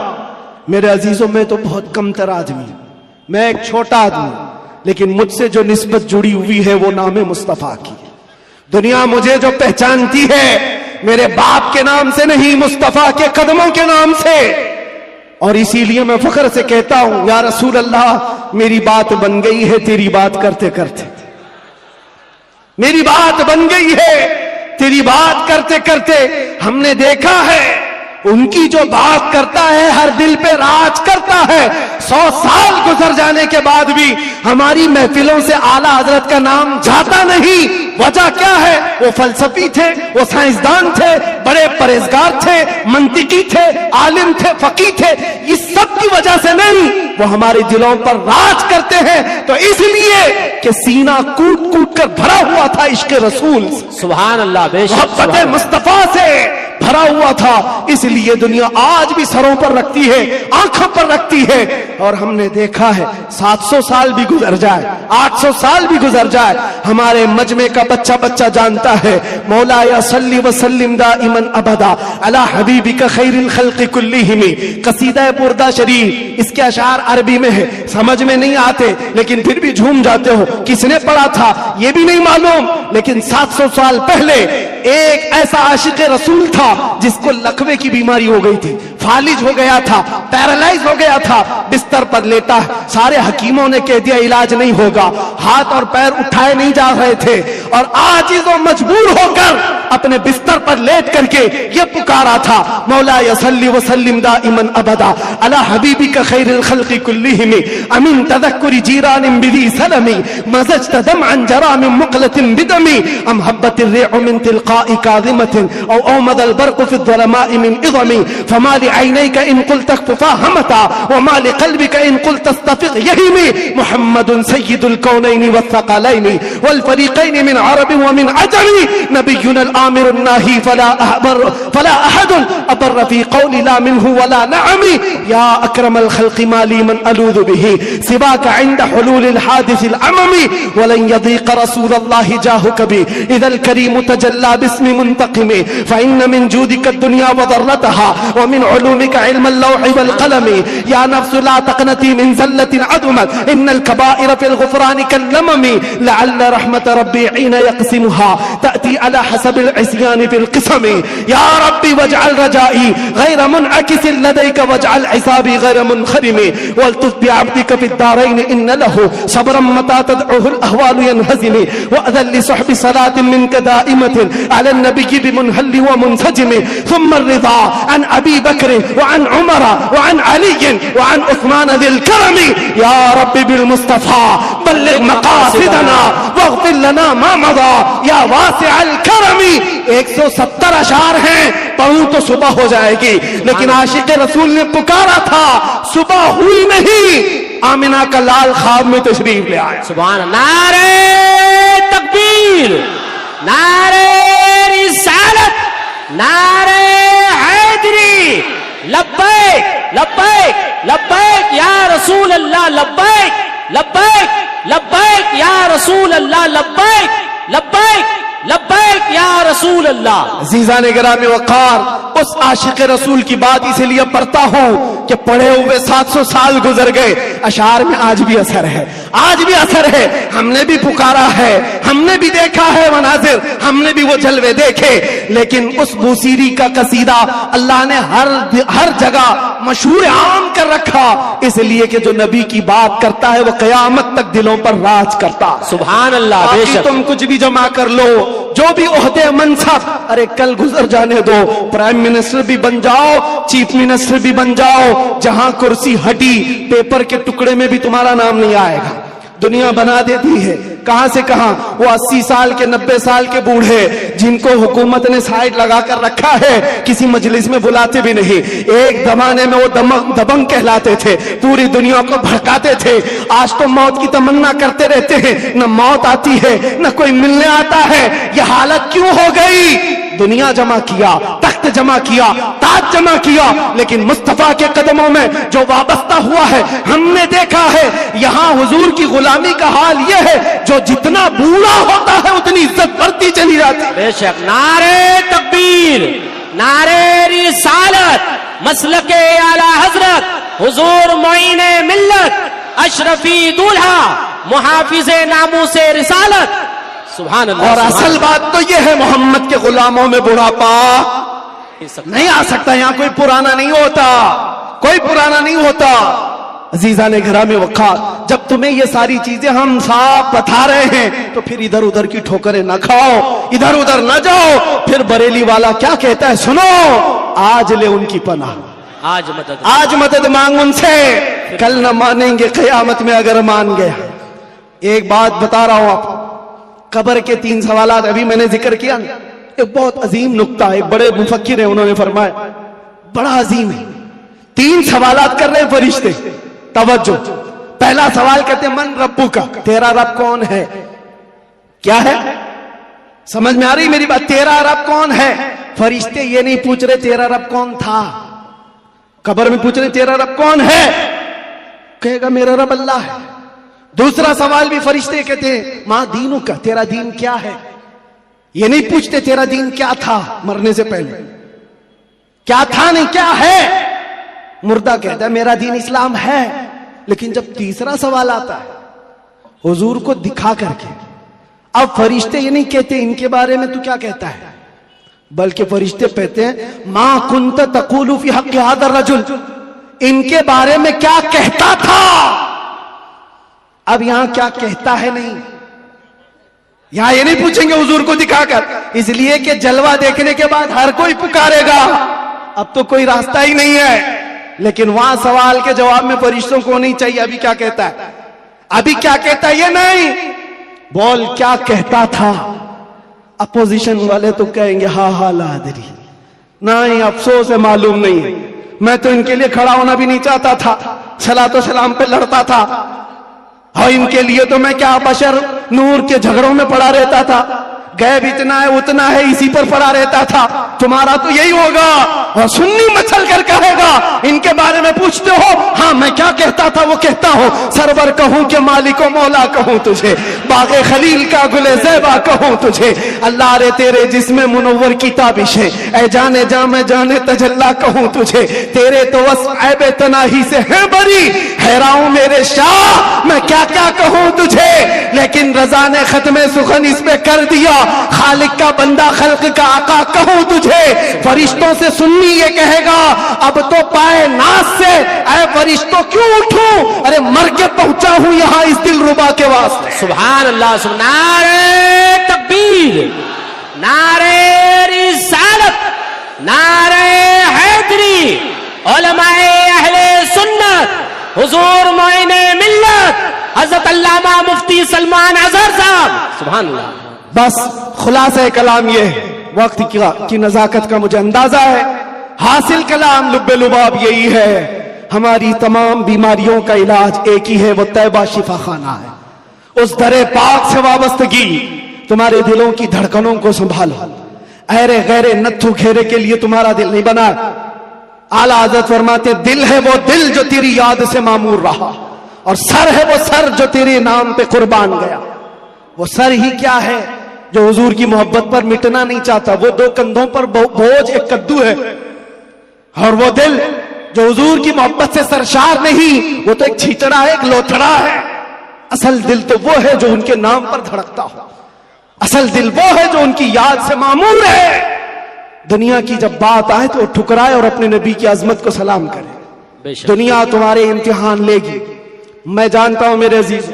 میرے عزیزوں میں تو بہت کم تر آدمی ہوں، میں ایک چھوٹا آدمی، لیکن مجھ سے جو نسبت جڑی ہوئی ہے وہ نام مصطفیٰ کی. دنیا مجھے جو پہچانتی ہے میرے باپ کے نام سے نہیں، مصطفیٰ کے قدموں کے نام سے. اور اسی لیے میں فخر سے کہتا ہوں یا رسول اللہ میری بات بن گئی ہے تیری بات کرتے کرتے، میری بات بن گئی ہے تیری بات کرتے کرتے. ہم نے دیکھا ہے ان کی جو بات کرتا ہے ہر دل پہ راج کرتا ہے. 100 سال گزر جانے کے بعد بھی ہماری محفلوں سے اعلیٰ حضرت کا نام جاتا نہیں. وجہ کیا ہے؟ وہ فلسفی تھے، وہ سائنسدان تھے، بڑے پرہیزگار تھے، منطقی تھے، عالم تھے، فقیہ تھے. اس سب کی وجہ سے نہیں، وہ ہمارے دلوں پر راج کرتے ہیں. تو اس لیے کہ سینہ کوٹ کوٹ کر بھرا ہوا تھا عشق رسول، سبحان اللہ، بے شک محبت مصطفیٰ سے بھرا ہوا تھا. اس لیے دنیا آج بھی سروں پر رکھتی ہے، آنکھوں پر رکھتی ہے. اور ہم نے دیکھا ہے 700 سال بھی گزر جائے، 800 سال بھی گزر جائے، ہمارے مجمع کا بچہ بچہ جانتا ہے مولا یا صلی وسلم دائما ابدا علی حبیبک خیر الخلق کلہم. قصیدہ بردہ شریف، اس کے اشعار عربی میں ہے، سمجھ میں نہیں آتے لیکن پھر بھی جھوم جاتے ہو. کس نے پڑھا تھا یہ بھی نہیں معلوم، لیکن 700 سال پہلے ایک ایسا عاشق رسول تھا جس کو لقوے کی بیماری ہو گئی تھی، فالج ہو گیا تھا، پیرالائز ہو گیا تھا، بستر پر لیٹا. سارے حکیموں نے کہہ دیا علاج نہیں ہوگا، ہاتھ اور پیر اٹھائے نہیں جا رہے تھے، اور عاجز و مجبور ہو کر اپنے بستر پر لیٹ کر کے یہ پکارا تھا مولا صلی وسلم دائما ابدا علی حبیبک خیر الخلق کلہم امن تذکر جیران بذی سلم مزجت دمعا جرى من مقلة بدم ام هبت الريح من تلقاء كاظمة او اومض البرق في الظلماء من اظم فما لعينيك ان قلت اكففا همتا وما لقلبك ان قلت استفق يهمي محمد سيد الكونين والثقلين والفريقين من عرب ومن عجم نبينا الآمر الناهي فلا أحد أبر في قول لا منه ولا نعم يا أكرم الخلق ما لي من ألوذ به سواك عند حلول الحادث العمم ولن يضيق رسول الله جاهك بي إذا الكريم تجلى باسم منتقم فإن من جودك الدنيا وضرتها ومن علومك علم اللوح والقلم يا نفس لا تقنتي من زلة عدمت إن الكبائر في الغفران كاللمم لعل رحمة ربي حين يقسمها تأتي على حسب العصيان في القسم يا ربي واجعل رجائي غير منعكس لديك واجعل حسابي غير منخرم والطف بعبدك في الدارين إن له صبرا متى تدعوه الأهوال ينهزم وأذن لصحب صلاة منك دائمة على النبي بمنهل ومنسجم ثم الرضا عن أبي بكر وعن عمر وعن علي وعن عثمان ذي الكرم يا رب بالمصطفى بلغ مقاصدنا واغفر لنا ما مضى یا واسع الکرم. 170 اشعار ہیں، پڑھوں تو صبح ہو جائے گی، لیکن عاشق رسول نے پکارا تھا، صبح ہوئی نہیں، آمنہ کا لال خواب میں تشریف لے آیا. سبحان اللہ. نعرہ تکبیر، نعرہ رسالت، نعرہ حیدری، لبیک لبیک لبیک یا رسول اللہ، لبیک لبیک لبیک یا رسول اللہ، لبیک لبیک لبیک یا رسول اللہ. عزیزان گرامی وقار، اس عاشق رسول کی بات اسی لیے پڑھتا ہوں کہ پڑھے ہوئے 700 سال گزر گئے، اشعار میں آج بھی اثر ہے، آج بھی اثر ہے. ہم نے بھی پکارا ہے، ہم نے بھی دیکھا ہے مناظر، ہم نے بھی وہ جلوے دیکھے، لیکن اس بوسیری کا قصیدہ اللہ نے ہر جگہ مشہور عام کر رکھا، اس لیے کہ جو نبی کی بات کرتا ہے وہ قیامت تک دلوں پر راج کرتا. سبحان اللہ. بے شک تم کچھ بھی جمع کر لو، جو بھی عہدے منصب، ارے کل گزر جانے دو، پرائم منسٹر بھی بن جاؤ، چیف منسٹر بھی بن جاؤ، جہاں کرسی ہٹی پیپر کے ٹکڑے میں بھی تمہارا نام نہیں آئے گا. دنیا بنا دیتی ہے کہاں سے کہاں. وہ 80 سال کے 90 سال کے بوڑھے جن کو حکومت نے سائڈ لگا کر رکھا ہے، کسی مجلس میں بلاتے بھی نہیں. ایک زمانے میں وہ دبنگ کہلاتے تھے، پوری دنیا کو بھڑکاتے تھے. آج تو موت کی تمنا کرتے رہتے ہیں، نہ موت آتی ہے نہ کوئی ملنے آتا ہے. یہ حالت کیوں ہو گئی؟ دنیا جمع کیا، تخت جمع کیا، تاج جمع کیا، لیکن مصطفیٰ کے قدموں میں جو وابستہ ہوا ہے ہم نے دیکھا ہے. یہاں حضور کی غلامی کا حال یہ ہے، جو جتنا بوڑھا ہوتا ہے اتنی عزت بڑھتی چلی جاتی. بے شک. نعرہ تکبیر، نعرہ رسالت، مسلک اعلی حضرت حضور معین ملت اشرفی دولہا محافظ ناموس رسالت. سبحان اللہ. اور اصل بات تو یہ ہے محمد کے غلاموں میں بڑھاپا نہیں آ سکتا. یہاں کوئی پرانا نہیں ہوتا, کوئی پرانا نہیں ہوتا. عزیزان گرامی وقار, جب تمہیں یہ ساری چیزیں ہم صاف بتا رہے ہیں تو پھر ادھر ادھر کی ٹھوکریں نہ کھاؤ, ادھر ادھر نہ جاؤ. پھر بریلی والا کیا کہتا ہے سنو, آج لے ان کی پناہ, آج مدد مانگ ان سے, کل نہ مانیں گے قیامت میں اگر مان گیا. ایک بات بتا رہا ہوں آپ, قبر کے 3 سوالات ابھی میں نے ذکر کیا. ایک بہت عظیم نقطہ, ایک بڑے مفکر ہیں, انہوں نے فرمایا بڑا عظیم ہے. 3 سوالات کر رہے ہیں فرشتے, توجہ. پہلا سوال کہتے ہیں من ربو کا, تیرا رب کون ہے. کیا ہے, سمجھ میں آ رہی میری بات؟ تیرا رب کون ہے. فرشتے یہ نہیں پوچھ رہے تیرا رب کون تھا, قبر میں پوچھ رہے تیرا رب کون ہے. کہے گا میرا رب اللہ ہے. دوسرا سوال بھی فرشتے کہتے ہیں ماں دینوں کا, تیرا دین کیا ہے. یہ نہیں پوچھتے تیرا دین کیا تھا مرنے سے پہلے, کیا تھا نہیں کیا ہے. مردہ کہتا ہے میرا دین اسلام ہے. لیکن جب تیسرا سوال آتا ہے حضور کو دکھا کر کے, اب فرشتے یہ نہیں کہتے ان کے بارے میں تو کیا کہتا ہے, بلکہ فرشتے کہتے ہیں ما کنت تقول فی حق ھذا الرجل, ان کے بارے میں کیا کہتا تھا. اب یہاں کیا کہتا ہے نہیں, یہاں یہ نہیں پوچھیں گے حضور کو دکھا کر, اس لیے کہ جلوہ دیکھنے کے بعد ہر کوئی پکارے گا, اب تو کوئی راستہ ہی نہیں ہے. لیکن وہاں سوال کے جواب میں فرشتوں کو نہیں چاہیے ابھی کیا کہتا ہے, ابھی کیا کہتا ہے, یہ نہیں, بول کیا کہتا تھا. اپوزیشن والے تو کہیں گے ہاں ہاں لا ادری, نہیں افسوس ہے معلوم نہیں, میں تو ان کے لیے کھڑا ہونا بھی نہیں چاہتا تھا, صلاۃ و سلام پہ لڑتا تھا, اور ان کے لیے تو میں کیا بشر نور کے جھگڑوں میں پڑا رہتا تھا, غیب اتنا ہے اتنا ہے اسی پر پڑا رہتا تھا. تمہارا تو یہی ہوگا. اور سنی مچل کر کہے گا ان کے بارے میں پوچھتے ہو, ہاں میں کیا کہتا تھا وہ کہتا ہوں, سرور کہوں کہ مالک و مولا کہوں تجھے, باغ خلیل کا گل زیبا کہوں تجھے, اللہ رے تیرے جسم منور کی تابش ہے, اے جانے جا میں جانے تجلا کہوں تجھے, تیرے تو وصف عیب تناہی سے ہے بری, حیران میرے شاہ میں کیا کیا کہوں تجھے. لیکن رضا نے ختم سخن اس پہ کر دیا, خالق کا بندہ خلق کا آقا کہوں تجھے. فرشتوں سے سنی یہ کہے گا اب تو پائے ناز سے, اے فرشتوں کیوں اٹھوں, ارے مر کے پہنچا ہوں یہاں اس دل ربا کے واسطے. سبحان اللہ. نعرہ تکبیر, نعرہ رسالت, نعرہ حیدری, علماء اہل سنت, حضور معین ملت حضرت علامہ مفتی سلمان اظہر صاحب. سبحان اللہ. بس خلاصہ کلام یہ ہے, وقت کی نزاکت کا مجھے اندازہ ہے, حاصل کلام لب لباب یہی ہے, ہماری تمام بیماریوں کا علاج ایک ہی ہے, وہ طیبہ شفا خانہ ہے. اس در پاک سے وابستگی تمہارے دلوں کی دھڑکنوں کو سنبھالو. اہرے غیرے نتھو گھیرے کے لیے تمہارا دل نہیں بنا. اعلیٰ حضرت فرماتے دل ہے وہ دل جو تیری یاد سے معمور رہا, اور سر ہے وہ سر جو تیرے نام پہ قربان گیا. وہ سر ہی کیا ہے جو حضور کی محبت پر مٹنا نہیں چاہتا, وہ 2 کندھوں پر بوجھ ایک کدو ہے. اور وہ دل جو حضور کی محبت سے سرشار نہیں, وہ تو ایک چھیچڑا ہے, ایک لوتھڑا ہے. اصل دل تو وہ ہے جو ان کے نام پر دھڑکتا ہو, اصل دل وہ ہے جو ان کی یاد سے معمور ہے. دنیا کی جب بات آئے تو وہ ٹھکرائے اور اپنے نبی کی عظمت کو سلام کرے. دنیا تمہارے امتحان لے گی, میں جانتا ہوں میرے عزیز,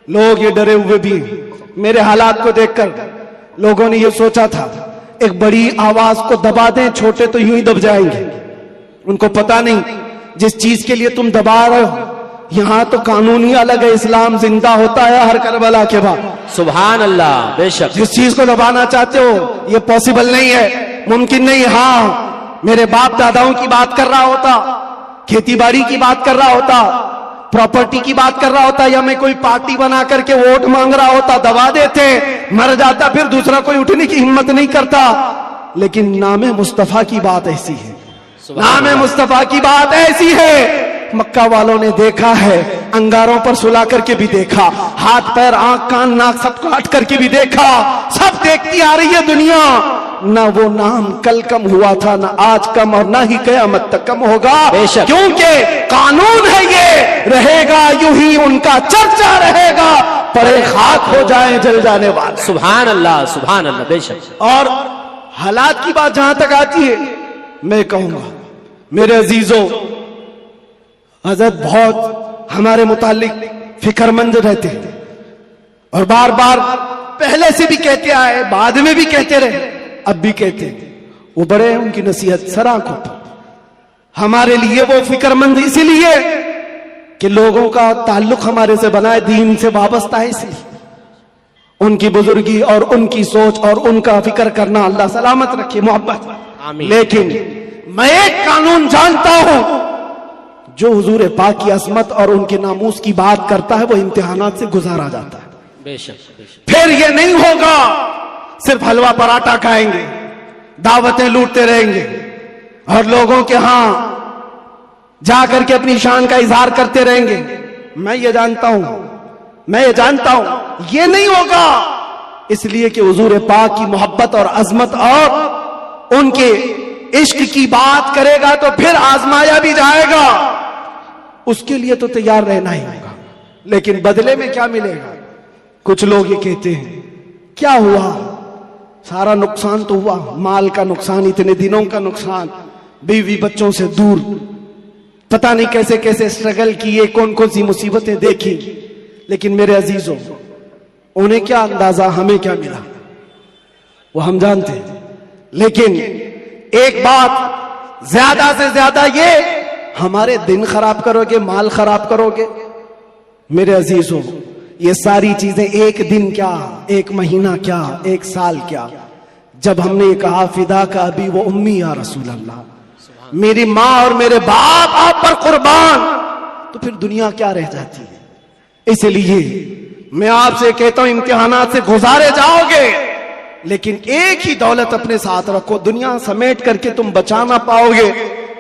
لوگ یہ ڈرے ہوئے بھی ہیں. میرے حالات کو دیکھ کر لوگوں نے یہ سوچا تھا ایک بڑی آواز کو دبا دیں, چھوٹے تو یوں ہی دب جائیں گے. ان کو پتا نہیں جس چیز کے لیے تم دبا رہے ہو, یہاں تو قانون ہی الگ ہے, اسلام زندہ ہوتا ہے ہر کربلا کے بعد. سبحان اللہ. بے شک جس چیز کو دبانا چاہتے ہو یہ پاسبل نہیں ہے, ممکن نہیں. ہاں میرے باپ داداؤں کی بات کر رہا ہوتا, کھیتی باڑی کی بات کر رہا ہوتا, پراپرٹی کی بات کر رہا ہوتا, یا میں کوئی پارٹی بنا کر کے ووٹ مانگ رہا ہوتا, دبا دیتے, مر جاتا, پھر دوسرا کوئی اٹھنے کی ہمت نہیں کرتا. لیکن نام مصطفیٰ کی بات ایسی ہے, نام مصطفیٰ کی بات ایسی ہے. مکہ والوں نے دیکھا ہے, انگاروں پر سلا کر کے بھی دیکھا, ہاتھ پیر آنکھ کان ناک سب کاٹ کر کے بھی دیکھا, سب دیکھتی آ رہی ہے دنیا. نہ وہ نام کل کم ہوا تھا، نہ آج کم، اور نہ ہی قیامت تک کم ہوگا، بے شک، کیونکہ قانون ہے یہ، رہے گا یوں ہی ان کا چرچا رہے گا، پڑے خاک ہو جائیں جل جانے والے۔ سبحان اللہ، سبحان اللہ، بے شک۔ اور حالات کی بات جہاں تک آتی ہے، میں کہوں گا میرے عزیزوں، حضرت بہت ہمارے متعلق فکر مند رہتے ہیں، اور بار بار پہلے سے بھی کہتے آئے، بعد میں بھی کہتے رہے، اب بھی کہتے ہیں، وہ بڑے ہیں، ان کی نصیحت سر آنکھوں پر۔ ہمارے لیے وہ فکر مند اسی لیے کہ لوگوں کا تعلق ہمارے سے بنا ہے، دین سے وابستہ ہے، اس لیے ان کی بزرگی اور ان کی سوچ اور ان کا فکر کرنا اللہ سلامت رکھے، محبت۔ آمین۔ لیکن میں ایک قانون جانتا ہوں، جو حضور پاک کی عظمت اور ان کے ناموس کی بات کرتا ہے وہ امتحانات سے گزارا جاتا ہے۔ بے شک، بے شک۔ پھر یہ نہیں ہوگا صرف حلوہ پراٹھا کھائیں گے، دعوتیں لوٹتے رہیں گے، اور لوگوں کے ہاں جا کر کے اپنی شان کا اظہار کرتے رہیں گے۔ میں یہ جانتا ہوں یہ نہیں ہوگا، اس لیے کہ حضور پاک کی محبت اور عظمت اور ان کے عشق کی بات کرے گا تو پھر آزمایا بھی جائے گا، اس کے لیے تو تیار رہنا ہی ہوگا۔ لیکن بدلے میں کیا ملے گا؟ کچھ لوگ یہ کہتے ہیں کیا ہوا، سارا نقصان تو ہوا، مال کا نقصان، اتنے دنوں کا نقصان، بیوی بچوں سے دور، پتہ نہیں کیسے کیسے اسٹرگل کیے، کون کون سی مصیبتیں دیکھی، لیکن میرے عزیزوں انہیں کیا اندازہ، ہمیں کیا ملا وہ ہم جانتے ہیں۔ لیکن ایک بات زیادہ سے زیادہ یہ، ہمارے دن خراب کرو گے، مال خراب کرو گے، میرے عزیزوں یہ ساری چیزیں ایک دن کیا، ایک مہینہ کیا، ایک سال کیا، جب ہم نے یہ کہا فدا کا ابی و امی یا رسول اللہ، میری ماں اور میرے باپ آپ پر قربان، تو پھر دنیا کیا رہ جاتی ہے۔ اس لیے میں آپ سے کہتا ہوں امتحانات سے گزارے جاؤ گے، لیکن ایک ہی دولت اپنے ساتھ رکھو، دنیا سمیٹ کر کے تم بچا نہ پاؤ گے،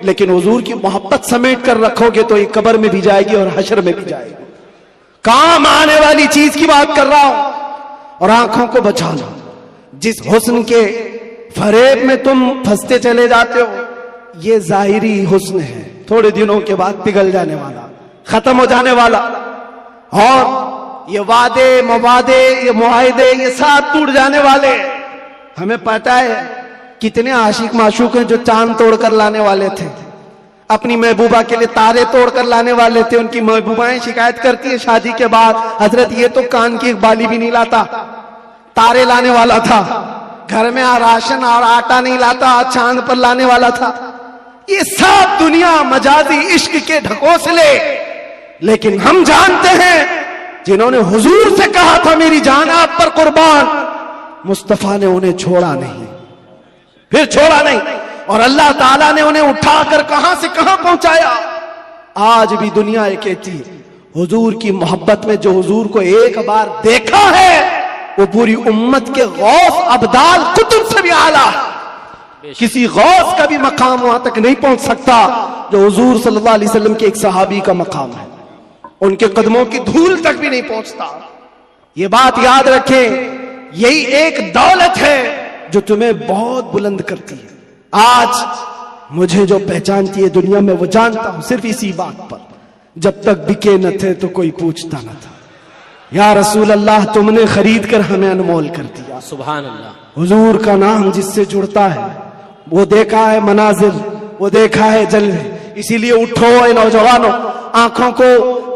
لیکن حضور کی محبت سمیٹ کر رکھو گے تو یہ قبر میں بھی جائے گی اور حشر میں بھی جائے گی۔ کام آنے والی چیز کی بات کر رہا ہوں، اور آنکھوں کو بچا لو۔ جس حسن کے فریب میں تم پھنستے چلے جاتے ہو، یہ ظاہری حسن ہے، تھوڑے دنوں کے بعد پگھل جانے والا، ختم ہو جانے والا، اور یہ وعدے موادے یہ معاہدے یہ سب ٹوٹ جانے والے۔ ہمیں پتہ ہے کتنے عاشق معشوق ہیں جو چاند توڑ کر لانے والے تھے، اپنی محبوبہ کے لیے تارے توڑ کر لانے والے تھے، ان کی محبوبائیں شکایت کرتی ہیں شادی کے بعد، حضرت یہ تو کان کی ایک بالی بھی نہیں لاتا، تارے لانے والا تھا، گھر میں راشن اور آٹا نہیں لاتا، چاند پر لانے والا تھا۔ یہ سب دنیا مجازی عشق کے ڈھکوسلے، لیکن ہم جانتے ہیں جنہوں نے حضور سے کہا تھا میری جان آپ پر قربان، مصطفیٰ نے انہیں چھوڑا نہیں، پھر چھوڑا نہیں، اور اللہ تعالیٰ نے انہیں اٹھا کر کہاں سے کہاں پہنچایا۔ آج بھی دنیا یہ کہتی ہے حضور کی محبت میں جو حضور کو ایک بار دیکھا ہے وہ پوری امت کے غوث ابدال کتب سے بھی اعلیٰ، کسی غوث کا بھی مقام وہاں تک نہیں پہنچ سکتا جو حضور صلی اللہ علیہ وسلم کے ایک صحابی کا مقام ہے، ان کے قدموں کی دھول تک بھی نہیں پہنچتا۔ یہ بات یاد رکھیں، یہی ایک دولت ہے جو تمہیں بہت بلند کرتی ہے۔ آج مجھے جو پہچانتی ہے دنیا میں وہ جانتا ہوں صرف اسی بات پر، جب تک بکے نہ تھے تو کوئی پوچھتا نہ تھا، یا رسول اللہ تم نے خرید کر ہمیں انمول کر دیا۔ سبحان اللہ۔ حضور کا نام جس سے جڑتا ہے وہ دیکھا ہے مناظر، وہ دیکھا ہے جلوے، اسی لیے اٹھو اے نوجوانوں، آنکھوں کو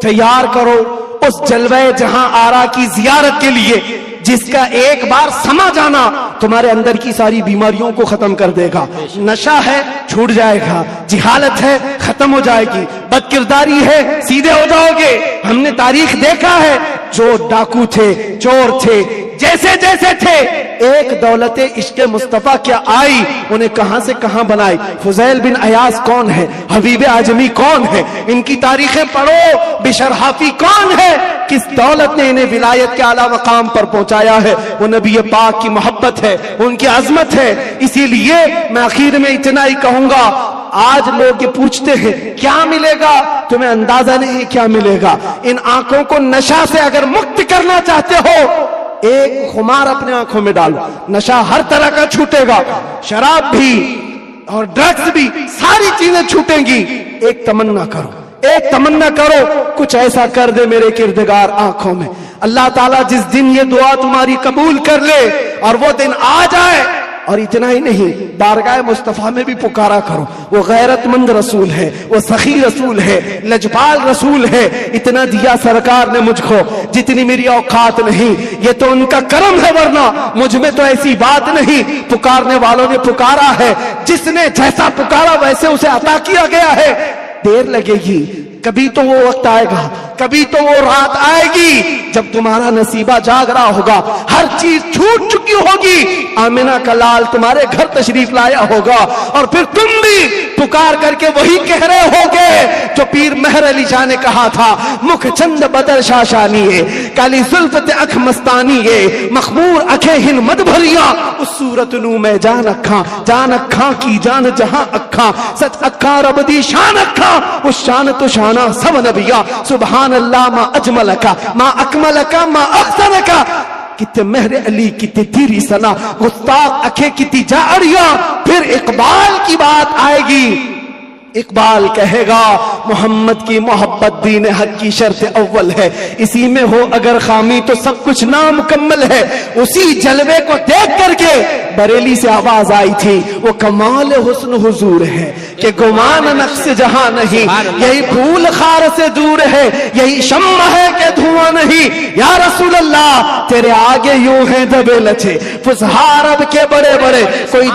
تیار کرو اس جلوے جہاں آرا کی زیارت کے لیے، جس کا ایک بار سما جانا تمہارے اندر کی ساری بیماریوں کو ختم کر دے گا۔ نشہ ہے چھوٹ جائے گا، جہالت ہے ختم ہو جائے گی، بد کرداری ہے سیدھے ہو جاؤ گے۔ ہم نے تاریخ دیکھا ہے، جو ڈاکو تھے، چور تھے، جیسے جیسے تھے، ایک دولت عشق مصطفیٰ کیا آئی، انہیں کہاں سے کہاں بنائی۔ فضیل بن عیاض کون ہے، حبیب اعجمی کون ہے، ان کی تاریخیں پڑھو، بشر حافی کون ہے، کس دولت نے انہیں ولایت کے اعلیٰ مقام پر پہنچایا ہے، وہ نبی پاک کی محبت ہے، ان کی عظمت ہے۔ اسی لیے میں آخر میں اتنا ہی کہوں گا، آج لوگ یہ پوچھتے ہیں کیا ملے گا، تمہیں اندازہ نہیں کیا ملے گا۔ ان آنکھوں کو نشہ سے اگر مکت کرنا چاہتے ہو، ایک خمار اپنے آنکھوں میں ڈالو، نشہ ہر طرح کا چھوٹے گا، شراب بھی اور ڈرگز بھی، ساری چیزیں چھوٹیں گی۔ ایک تمنا کرو، ایک تمنا کرو، کچھ ایسا کر دے میرے کردگار آنکھوں میں، اللہ تعالیٰ جس دن یہ دعا تمہاری قبول کر لے اور وہ دن آ جائے، اور اتنا ہی نہیں، بارگاہ مصطفیٰ میں بھی پکارا کرو، وہ غیرت مند رسول ہے، وہ سخی رسول ہے، لجپال رسول ہے، اتنا دیا سرکار نے مجھ کو جتنی میری اوقات نہیں، یہ تو ان کا کرم ہے، ورنہ مجھ میں تو ایسی بات نہیں۔ پکارنے والوں نے پکارا ہے، جس نے جیسا پکارا ویسے اسے عطا کیا گیا ہے۔ دیر لگے گی، کبھی تو وہ وقت آئے گا، کبھی تو وہ رات آئے گی جب تمہارا نصیبہ جاگ رہا ہوگا، ہر چیز چھوٹ چکی ہوگی، آمنہ کا لال تمہارے گھر تشریف لایا ہوگا، اور پھر تم بھی پکار کر کے وہی کہہ رہے ہوگے جو پیر مہر علی شاہ نے کہا تھا، مکھ چند بدر شاشانی کالی زلفت اکھ مستانی مخمور اکھے ہن مد بھریاں، اس صورت نو میں جان اکھاں کی جان جہاں اکھاں، سچ اکھاں رب دی شان اکھاں، اس شان تو شانہ سب نبیاں، سبحان اللہ ما اجملکا ما اکملکا ما احسنکا، کتے مہر علی کتے تیری سنا، گستاخ اکھے کتی جاڑیاں۔ پھر اقبال کی بات آئے گی، اقبال کہے گا محمد کی محبت دین حق کی شرط اول ہے، اسی میں ہو اگر خامی تو سب کچھ نامکمل ہے۔ اسی جلوے کو دیکھ کر کے بریلی سے آواز آئی تھی، وہ کمال حسن حضور ہے کہ گمان نقص جہاں نہیں، یہی پھول خار سے دور ہے، یہی شمع ہے کہ دھواں نہیں۔ یا رسول اللہ تیرے آگے یوں ہیں دبے لچے فسہا عرب کے بڑے بڑے، کوئی